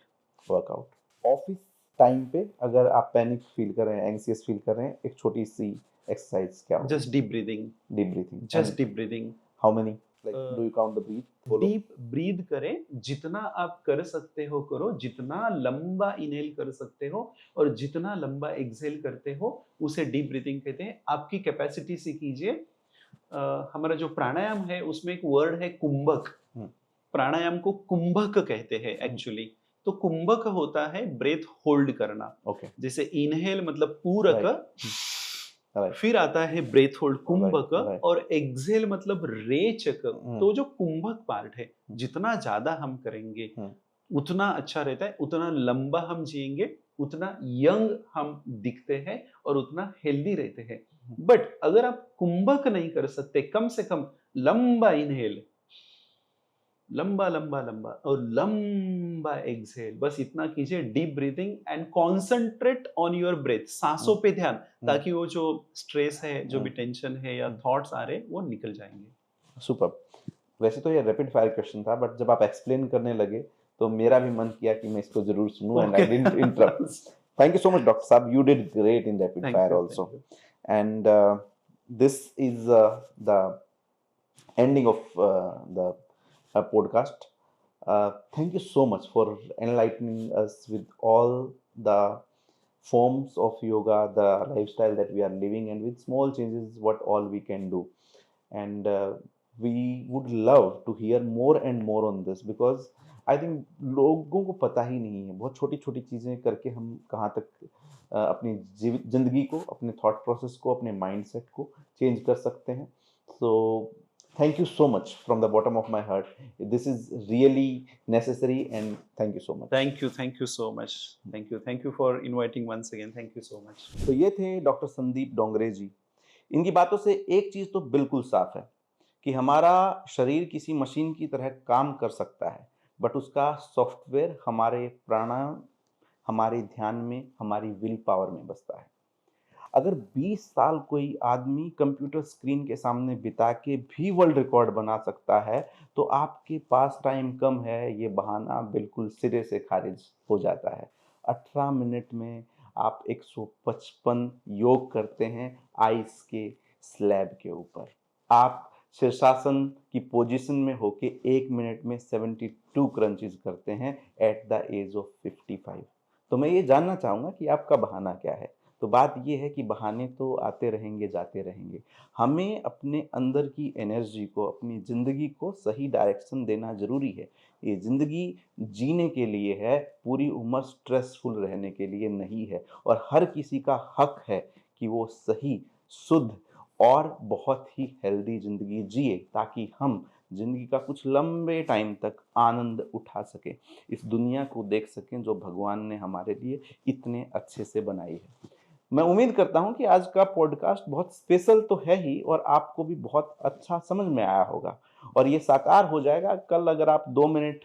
ऑफिस टाइम पे अगर आप पैनिक फील कर रहे हैं, एंग्जियस फील कर रहे हैं, एक छोटी सी एक्सरसाइज क्या होगी? Just deep breathing. Just deep breathing. How many? Like do you count the breath? Deep breathe करें, जितना आप कर सकते हो करो, जितना लंबा इनहेल कर सकते हो और जितना लंबा एक्सहेल करते हो, उसे डीप ब्रीदिंग कहते हैं. आपकी कैपेसिटी से कीजिए. हमारा जो प्राणायाम है उसमें एक वर्ड है कुंभक. प्राणायाम को कुंभक कहते हैं एक्चुअली. तो कुंभक होता है ब्रेथ होल्ड करना. ओके. जैसे इनहेल मतलब पूरक, फिर आता है ब्रेथ होल्ड कुंभक, और एक्सहेल मतलब रेचक. तो जो कुंभक पार्ट है, जितना ज्यादा हम करेंगे उतना अच्छा रहता है, उतना लंबा हम जिएंगे, उतना यंग हम दिखते हैं और उतना हेल्दी रहते हैं. बट अगर आप कुंभक नहीं कर सकते, कम से कम लंबा इनहेल, लंबा और लंबा एक्सहेल, बस इतना कीजिए. Deep breathing and concentrate on your breath. सांसों पे ध्यान, ताकि वो जो स्ट्रेस है, जो भी टेंशन है या थॉट्स आ रहे, वो निकल जाएंगे. सुपर. वैसे तो ये रैपिड फायर क्वेश्चन था, बट जब आप एक्सप्लेन करने लगे तो मेरा भी मन किया कि मैं इसको जरूर सुनूं, and I didn't interrupt. Thank you so much, Dr. Saab. You did great in rapid Thank fire you, also. thank you. And this is the ending of the podcast. Thank you so much for enlightening us with all the forms of yoga, the lifestyle that we are living, and with small changes, what all we can do. And we would love to hear more and more on this, because I think लोगों को पता ही नहीं है, बहुत छोटी छोटी चीज़ें करके हम कहाँ तक अपनी जिंदगी को, अपने थॉट प्रोसेस को, अपने माइंडसेट को चेंज कर सकते हैं. सो thank you so much from the bottom of my heart. This is really necessary, and thank you so much. Thank you so much. Thank you for inviting once again. Thank you so much. तो ये थे doctor Sandeep Dongre जी. इनकी बातों से एक चीज़ तो बिल्कुल साफ है कि हमारा शरीर किसी मशीन की तरह काम कर सकता है, बट उसका सॉफ्टवेयर हमारे प्राणायाम, हमारे ध्यान में, हमारी विल पावर में बसता है. अगर 20 साल कोई आदमी कंप्यूटर स्क्रीन के सामने बिता के भी वर्ल्ड रिकॉर्ड बना सकता है, तो आपके पास टाइम कम है, ये बहाना बिल्कुल सिरे से खारिज हो जाता है. 18 मिनट में आप 155 योग करते हैं आइस के स्लैब के ऊपर. आप शीर्षासन की पोजीशन में होके 1 मिनट में 72 क्रंचेस करते हैं एट द एज ऑफ 55. तो मैं ये जानना चाहूँगा कि आपका बहाना क्या है. तो बात ये है कि बहाने तो आते रहेंगे, जाते रहेंगे. हमें अपने अंदर की एनर्जी को, अपनी ज़िंदगी को सही डायरेक्शन देना ज़रूरी है. ये ज़िंदगी जीने के लिए है, पूरी उम्र स्ट्रेसफुल रहने के लिए नहीं है. और हर किसी का हक है कि वो सही, शुद्ध और बहुत ही हेल्दी ज़िंदगी जिए, ताकि हम ज़िंदगी का कुछ लंबे टाइम तक आनंद उठा सकें, इस दुनिया को देख सकें जो भगवान ने हमारे लिए इतने अच्छे से बनाई है. मैं उम्मीद करता हूं कि आज का पॉडकास्ट बहुत स्पेशल तो है ही, और आपको भी बहुत अच्छा समझ में आया होगा. और ये साकार हो जाएगा कल अगर आप 2 मिनट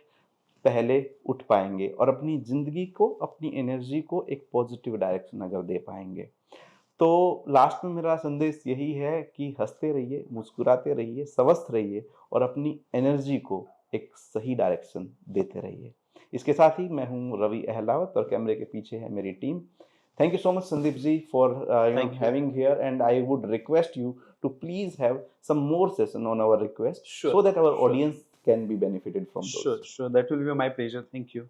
पहले उठ पाएंगे और अपनी ज़िंदगी को, अपनी एनर्जी को एक पॉजिटिव डायरेक्शन अगर दे पाएंगे. तो लास्ट में मेरा संदेश यही है कि हंसते रहिए, मुस्कुराते रहिए, स्वस्थ रहिए और अपनी एनर्जी को एक सही डायरेक्शन देते रहिए. इसके साथ ही मैं हूँ रवि अहलावत और कैमरे के पीछे है मेरी team. Thank you so much, Sandeep ji, for having here, and I would request you to please have some more session on our request, so that our audience can be benefited from those. Sure. That will be my pleasure. Thank you.